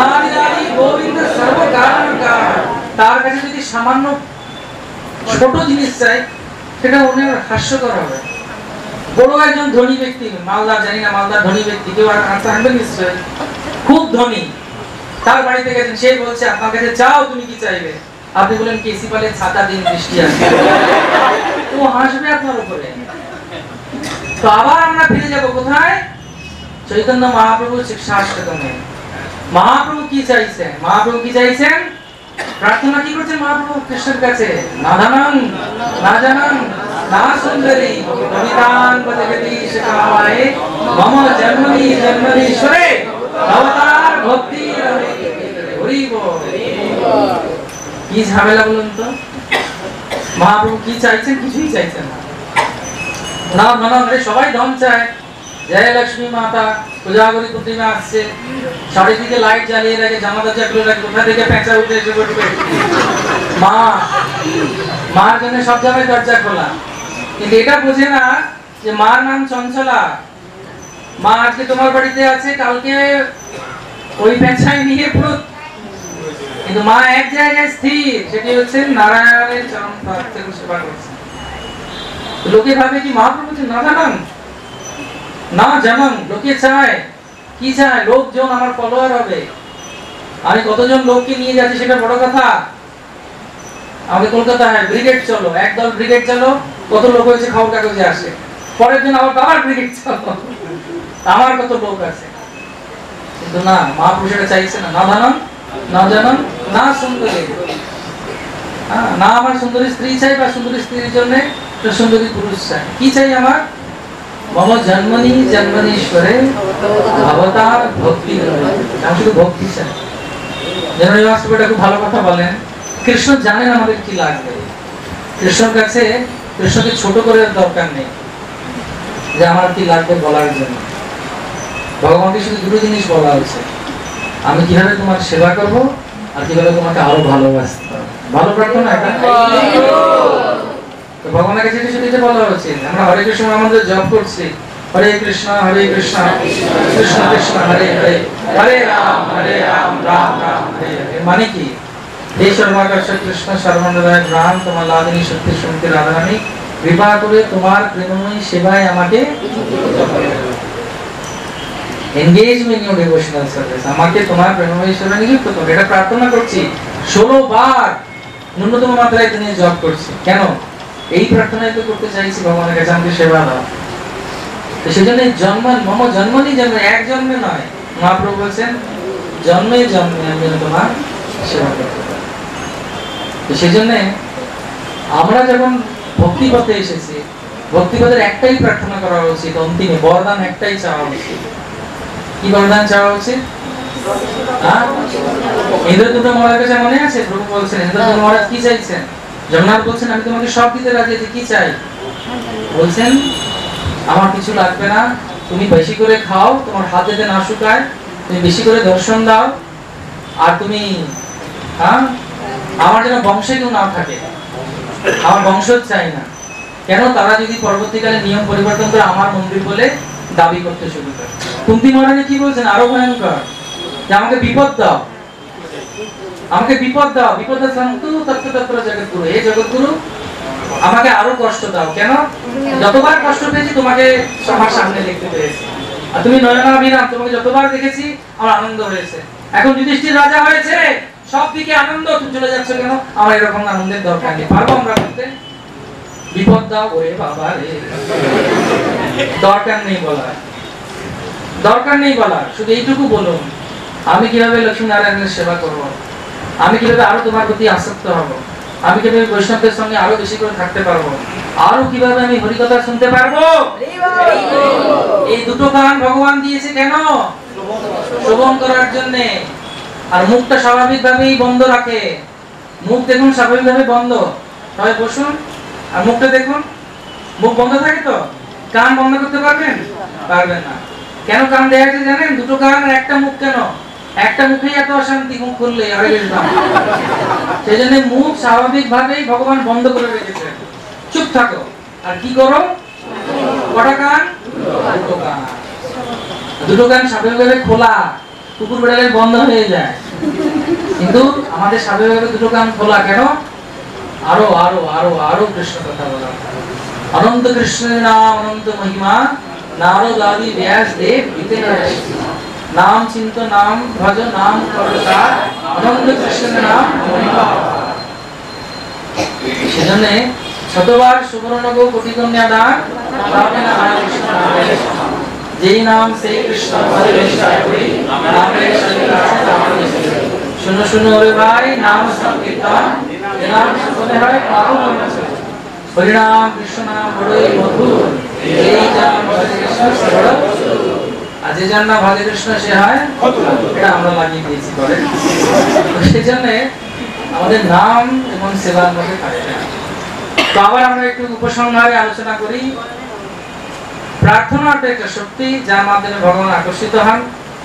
অনাদি আদি গোবিন্দ সর্বকারণ কারণ। তার কাছে যদি সামান্য ছোট জিনিস চাই, সেটা অনেক হাস্যকর হবে। বড় একজন ধনী ব্যক্তি, মালদার, জানি না মালদার ধনী ব্যক্তি, কেউ আনবেন নিশ্চয়, খুব ধনী, তার বাড়িতে গেছেন, সে বলছে আপনার কাছে চাও, তুমি কি চাইবে? আপনি বলেন কেসি পালে ছাতা দিন, বৃষ্টি আসবে, ও হাসবে আপনার উপরে। তো আবার আমরা ফিরে যাব কোথায়? চৈতন্য মহাপ্রভুর শিক্ষাষ্টকমে। মহাপ্রভু কি চাইছেন? মহাপ্রভু কি চাইছেন? প্রার্থনা কি করছেন মহাপ্রভু কৃষ্ণের কাছে? না জানান না জানান না সুন্দরী অমিতান পদগতি শিখায় মম জন্মনি জন্মনীশ্বরে অবতার ভক্তি হরি বল। কি ঝামেলা বলুন তো? মহাপ্রভু কি চাইছেন? কিছুই চাইছেন না। না না, সবাই ধন চায়। জয় লক্ষ্মী মাতা পূজাগরি প্রতিমা আসছে, চারিদিকে লাইট জ্বালিয়ে রাখে, জামা দরজা খুলে রাখে, কোথা থেকে পেঁচা উঠে এসে বসবে। মা, মার জন্য সব জায়গায় দরজা খোলা, কিন্তু এটা বোঝে না যে মার নাম চঞ্চলা। মা আজকে তোমার বাড়িতে আছে, কালকে ওই পেঁচায় নিয়ে পুরো, কিন্তু মা এক জায়গায় স্থির, সেটি হচ্ছে নারায়ণের চরণ পাদে সেবা করছে। লোকে ভাবে কি মহাপ্রভু না জানান না জানান, লোকে চায় কি চায়? লোকজন আমার ফলোয়ার হবে, আমি কতজন লোককে নিয়ে যাচ্ছি সেটা বড় কথা। আমাদের কলকাতায় ব্রিগেড চলো, একদল ব্রিগেড চলো, কত লোক হয়েছে খবর কাগজে আসে, পরের দিন আবার বাবার ব্রিগেড চলো, আমার কত লোক আছে। কিন্তু না, মহাপুরুষ এটা চাইছে না। না জানান না জানান না সুন্দরী, না আমার সুন্দরী স্ত্রী চাই, বা সুন্দরী স্ত্রীর জন্য সুন্দরী পুরুষ চাই। কি চাই আমার? মম জন্মনি জন্মনীশ্বরে অবতার ভক্তি। আমি শুধু ভক্তি চাই। যেন মাস্টার খুব ভালো কথা বলেন, কৃষ্ণ জানেন আমাদের কি লাগবে। কৃষ্ণর কাছে, কৃষ্ণকে ছোট করে দরকার নেই যে আমার কি লাগবে বলার জন্য। ভগবানকে শুধু দুটো জিনিস বলা হয়েছে, আমি কিভাবে তোমার সেবা করব, আর কিভাবে তোমাকে আরো ভালোবাসতে পারবো। ভালো প্রার্থনা এটা। তো ভগবানের কাছে শুধু এটা বলা হয়েছে। আমরা হরে কৃষ্ণ আমাদের জপ করছি, হরে কৃষ্ণ কৃষ্ণ কৃষ্ণ হরে হরে, হরে রাম রাম রাম হরে হরে। মানে কি? হে সর্বাকর্ষ কৃষ্ণ সর্বমঙ্গলদায়ক রাম, তোমার লাদিনী সত্যি শুনতে রাধারানী, কৃপা করে তোমার প্রেমময়ী সেবায় আমাকে। engage me in your devotional service, আমাকে তোমার প্রেমময় সেবা নিযুক্ত করো। এটা প্রার্থনা করছি 16 বার ন্যূনতম মাত্রায় তিনি জপ করছি। কেন? এই প্রার্থনাই তো করতে চাইছি ভগবানের কাছে আমাকে সেবা দাও। তো সেজন্য মম জন্মনি জন্ম, এক জন্মে নয়, মহাপ্রভু বলছেন জন্মে জন্মে আমি তোমার সেবা করতে পারি। তো সেজন্য আমরা যখন ভক্তিপথে এসেছি, ভক্তিপথের একটাই প্রার্থনা করা উচিত, অন্তিমে বরদান একটাই চাওয়া উচিত। কি বরদান চাওয়া উচিত? ইন্দ্রদূত মহারাজের কাছে মনে আছে প্রভু বলছেন, ইন্দ্রদূত মহারাজ কি চাইছেন? জগন্নাথ বলছেন আমি তোমাকে সব দিতে রাজি আছি, কি চাই? বলছেন আমার কিছু লাগবে না, তুমি বেশি করে খাও, তোমার হাত যেতে না শুকায়, তুমি বেশি করে দর্শন দাও, আর তুমি আমার যেন বংশে কেউ না থাকে, আমার বংশ চাই না। কেন? তারা যদি পরবর্তীকালে নিয়ম পরিবর্তন করে আমার মন্দির বলে দাবি করতে শুরু করে। কুন্তি মহারানী কি বলছেন আরো ভয়ঙ্কর, যে আমাকে বিপদ দাও, আমাকে বিপদ দাও, বিপদ সন্তু তত্ত্ব তত্ত্ব জগৎগুরু, হে জগৎগুরু আমাকে আরো কষ্ট দাও। কেন? যতবার কষ্ট পেয়েছি তোমাকে আমার সামনে দেখতে পেয়েছি, আর তুমি নয়নাভিরাম, তোমাকে যতবার দেখেছি আমার আনন্দ হয়েছে। এখন যুধিষ্ঠির রাজা হয়েছে, সব দিকে আনন্দ, তুমি চলে যাচ্ছ কেন? আমার এরকম আনন্দের দরকার নেই, পারবো আমরা করতে? বিপদ দাও, ওরে বাবা রে, দরকার নেই বলার, দরকার নেই বলার, শুধু এইটুকু বলুন আমি কিভাবে লক্ষ্মী নারায়ণের সেবা করব, আমি কিভাবে আরো তোমার প্রতি আসক্ত হব, আমি কিভাবে বৈষ্ণবদের সঙ্গে আরো বেশি করে থাকতে পারবো, আরো কিভাবে আমি হরিকথা শুনতে পারবো। এই দুটো কান ভগবান দিয়েছে কেন? শ্রবণ করার জন্য। আর মুখটা স্বাভাবিকভাবেই বন্ধ রাখে, মুখ দেখুন স্বাভাবিকভাবে বন্ধ, সবাই বসুন আর মুখটা দেখুন, মুখ বন্ধ থাকে তো, কান বন্ধ করতে পারবেন? পারবেন না। কেন কান দেয়া আছে জানেন? দুটো কান আর একটা মুখ। কেন? একটা মুখেই এত অশান্তি, মুখ খুললে আরে গেলাম। সেই জন্য মুখ স্বাভাবিকভাবেই ভগবান বন্ধ করে রেখেছে। চুপ থাকো আর কি করো? কটা কান? দুটো কান। দুটো কান স্বাভাবিকভাবে খোলা, কুকুর বেড়ালে বন্ধ হয়ে যায়, কিন্তু আমাদের স্বাভাবিকভাবে দুটো কান খোলা। কেন? আরো আরো আরো আরো কৃষ্ণ কথা বলা, অনন্ত কৃষ্ণের নাম, অনন্ত মহিমা, নারদ আদি ব্যাস দেব দিতেন নাম চিন্ত, নাম ভজ, নাম করতা, অনন্ত কৃষ্ণের নাম মহিমা। সেজন্য শতবার সুবর্ণ গো কোটি কন্যা দান, যেই নাম সেই কৃষ্ণ, শুনো শুনো রে ভাই, নাম সংকীর্তন, নাম শুনলে হয় পাগল হয়ে যাবে। হরিনাম কৃষ্ণ নাম বড়ই মধুর, এই নাম ভজে কৃষ্ণ সরল, আর যে যার নাম ভজে কৃষ্ণ সে হয়। এটা আমরা লাগিয়ে দিয়েছি করে। সেই জন্য আমাদের নাম এবং সেবার মধ্যে থাকতে হবে। তো আবার আমরা একটু উপসংহারে আলোচনা করি। প্রার্থনা একটা শক্তি যার মাধ্যমে ভগবান আকর্ষিত হন।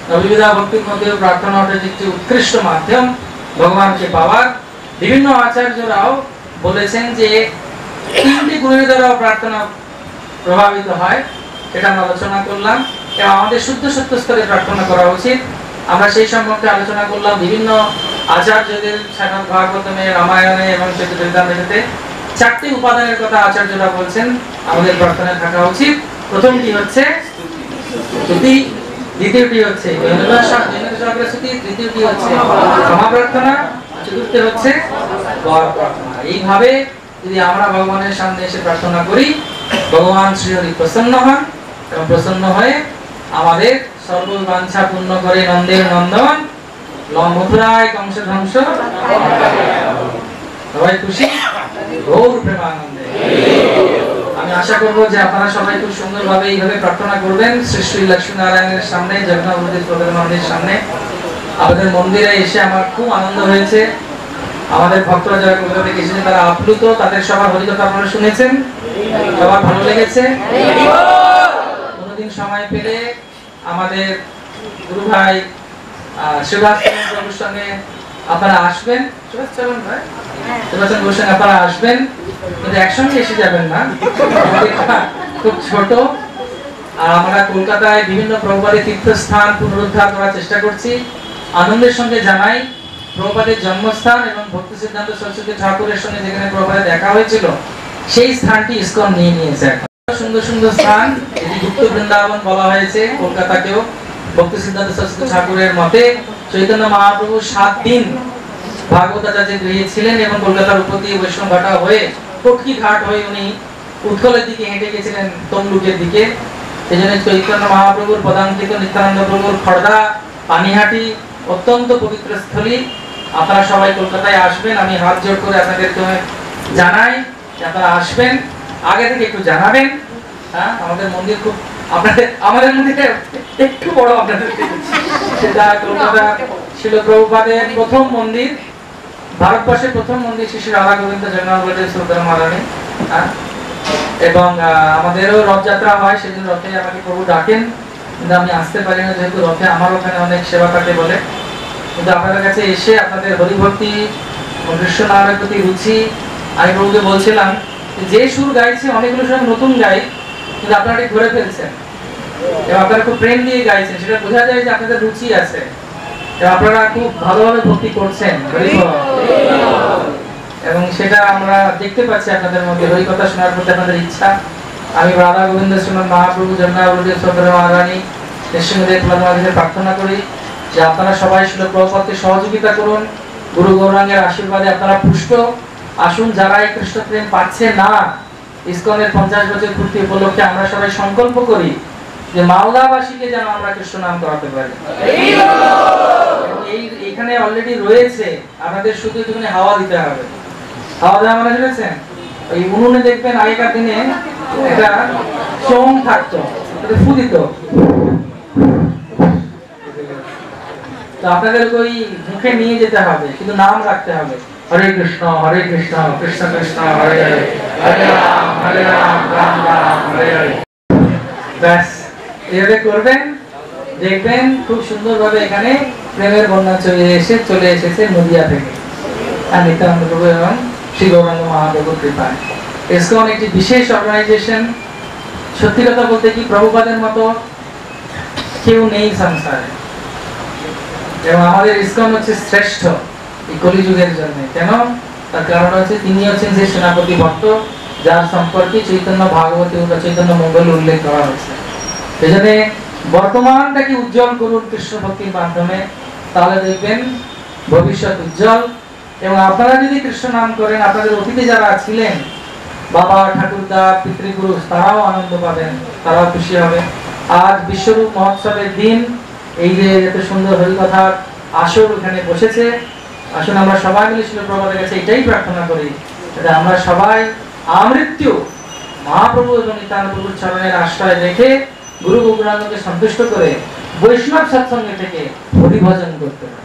নববিধা ভক্তির মধ্যে প্রার্থনা একটি উৎকৃষ্ট মাধ্যম ভগবানকে পাওয়ার। বিভিন্ন আচার্যরাও বলেছেন যে 3টি গুণের দ্বারা প্রার্থনা প্রভাবিত হয়, এটা আমরা আলোচনা করলাম। এবং আমাদের শুদ্ধ সত্য স্তরে প্রার্থনা করা উচিত, আমরা সেই সম্পর্কে আলোচনা করলাম। বিভিন্ন আচার্যদের শ্রীমদ্ ভাগবতমে, রামায়ণে এবং চৈতন্যচরিতামৃতে 4টি উপাদানের কথা আচার্যরা বলছেন আমাদের প্রার্থনায় থাকা উচিত। প্রথমটি হচ্ছে স্তুতি, দ্বিতীয়টি হচ্ছে তৃতীয়টি হচ্ছে ক্ষমা প্রার্থনা, চতুর্থ হচ্ছে বর প্রার্থনা। এইভাবে যদি আমরা ভগবানের সামনে এসে প্রার্থনা করি, ভগবান শ্রীহরি প্রসন্ন হন এবং প্রসন্ন হয়ে আমাদের সর্ব বাঞ্ছা পূর্ণ করে নন্দের নন্দন, মথুরায় কংস ধ্বংস। সবাই খুশি? গৌর প্রেমানন্দে। আমি আশা করব যে আপনারা সবাই খুব সুন্দরভাবে এইভাবে প্রার্থনা করবেন শ্রী শ্রী লক্ষ্মী নারায়ণের সামনে, জগন্নাথ মন্দিরের সামনে। আমাদের মন্দিরে এসে আমার খুব আনন্দ হয়েছে। আমাদের ভক্তরা যারা কলকাতা থেকে এসেছেন তারা আপ্লুত, তাদের সবার হরিকথা আপনারা শুনেছেন, সবার ভালো লেগেছে। কোনোদিন সময় পেলে আমাদের গুরু ভাই সুভাষ বাবুর সঙ্গে আপনারা আসবেন, সুভাষচরণ ভাই, সুভাষচরণ বাবুর সঙ্গে আপনারা আসবেন, কিন্তু একসঙ্গে এসে যাবেন না, খুব ছোট। আর আমরা কলকাতায় বিভিন্ন প্রভুপাদের তীর্থস্থান পুনরুদ্ধার করার চেষ্টা করছি। আনন্দের সঙ্গে জানাই প্রভুপাদের জন্মস্থান এবং ভক্তি সিদ্ধান্ত সরস্বতী ঠাকুরের সঙ্গে যেখানে প্রভুপাদের দেখা হয়েছিল সেই স্থানটি ইসকন নিয়ে নিয়েছে। এখন সুন্দর সুন্দর স্থান, এটি গুপ্ত বৃন্দাবন বলা হয়েছে কলকাতাকেও। ভক্তি সিদ্ধান্ত সরস্বতী ঠাকুরের মতে চৈতন্য মহাপ্রভু 7 দিন ভাগবতাচার্য গৃহে ছিলেন এবং কলকাতার উপর দিয়ে বৈষ্ণব ঘাটা হয়ে কটকি ঘাট হয়ে উনি উৎকলের দিকে হেঁটে গেছিলেন তমলুকের দিকে। সেই জন্য চৈতন্য মহাপ্রভুর পদাঙ্কিত নিত্যানন্দ প্রভুর খড়দা পানিহাটি অত্যন্ত পবিত্র স্থলী। আপনারা সবাই কলকাতায় আসবেন, আমি হাত জোড় করে আপনাদেরকে জানাই যে আপনারা আসবেন, আগে থেকে একটু জানাবেন। হ্যাঁ, আমাদের মন্দির খুব আমাদের মন্দিরে একটু বড় আপনাদের, সেটা কলকাতা ছিল প্রভুপাদের প্রথম মন্দির, ভারতবর্ষের প্রথম মন্দির শ্রী রাধা গোবিন্দ জগন্নাথ সুন্দর মহারানী। এবং আমাদেরও রথযাত্রা হয়, সেদিন রথে আমাকে প্রভু ডাকেন, কিন্তু আমি আসতে পারি না যেহেতু রথে আমার ওখানে অনেক সেবা থাকে বলে। কিন্তু আপনাদের কাছে এসে আপনাদের হরিভক্তি কৃষ্ণ নামের প্রতি রুচি, আমি প্রভুকে বলছিলাম যে সুর গাইছে অনেকগুলো সুর নতুন গাই, কিন্তু আপনারা ঠিক ধরে ফেলছেন এবং আপনারা খুব প্রেম দিয়ে গাইছেন, সেটা বোঝা যায় যে আপনাদের রুচি আছে এবং আপনারা খুব ভালোভাবে ভক্তি করছেন এবং সেটা আমরা দেখতে পাচ্ছি আপনাদের মধ্যে হরি কথা শোনার প্রতি আপনাদের ইচ্ছা। আমি রাধা গোবিন্দ শ্রীমৎ মহাপ্রভু জগন্নাথ সুন্দর মহারানী নৃসিংহদেব প্রার্থনা করি যে আপনারা সবাই শ্রীল প্রভুপাদকে সহযোগিতা করুন, গুরু গৌরাঙ্গের আশীর্বাদে আপনারা পুষ্ট আসুন। যারা এই কৃষ্ণ প্রেম পাচ্ছে না, ইসকনের 50 বছর পূর্তি উপলক্ষে আমরা সবাই সংকল্প করি যে মালদাবাসীকে যেন আমরা কৃষ্ণ নাম করাতে পারি। এইখানে অলরেডি রয়েছে, আপনাদের শুধু একটুখানি হাওয়া দিতে হবে। হাওয়া দেওয়া মানে শুনেছেন, ওই উনুনে দেখবেন আগেকার দিনে একটা চোং থাকতো, ফু দিত, তো আপনাদের ওই মুখে নিয়ে যেতে হবে, কিন্তু নাম রাখতে হবে হরে কৃষ্ণ কৃষ্ণ কৃষ্ণ হরে হরে, হরে রাম রাম রাম হরে হরে। ব্যাস এভাবে করবেন, দেখবেন খুব সুন্দরভাবে এখানে প্রেমের বন্যা চলে এসেছে নদিয়া থেকে, আর নিত্যানন্দ প্রভু এবং শ্রী গৌরাঙ্গ মহাপ্রভুর কৃপায়। ইসকন একটি বিশেষ অর্গানাইজেশন। সত্যি কথা বলতে কি, প্রভুপাদের মতো কেউ নেই সংসারে, এবং আমাদের ইসকন হচ্ছে শ্রেষ্ঠ এই কলিযুগের জন্য। কেন? তার কারণ হচ্ছে তিনি হচ্ছেন যে সেনাপতি ভক্ত, যার সম্পর্কে চৈতন্য ভাগবতী ও চৈতন্য মঙ্গল উল্লেখ করা হয়েছে। সেজন্য বর্তমানটাকে উজ্জ্বল করুন কৃষ্ণ ভক্তির মাধ্যমে, তাহলে দেখবেন ভবিষ্যৎ উজ্জ্বল। এবং আপনারা যদি কৃষ্ণ নাম করেন, আপনাদের অতীতে যারা ছিলেন বাবা ঠাকুরদা পিতৃপুরুষ, তারাও আনন্দ পাবেন, তারাও খুশি হবে। আজ বিশ্বরূপ মহোৎসবের দিন, এই যে এত সুন্দর হরিকথার আসর এখানে বসেছে, আসুন আমরা সবাই মিলে শ্রীল প্রভুপাদের কাছে এটাই প্রার্থনা করি যে আমরা সবাই আমৃত্যু মহাপ্রভু এবং নিত্যানন্দ প্রভুর চরণের আশ্রয় রেখে গুরু গৌরাঙ্গকে সন্তুষ্ট করে বৈষ্ণব সৎসঙ্গে থেকে হরিভজন করতে পারি।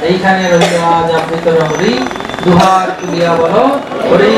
এইখানে রহিল আজ আবৃত হরি, দুহার তুলিয়া বলো হরি।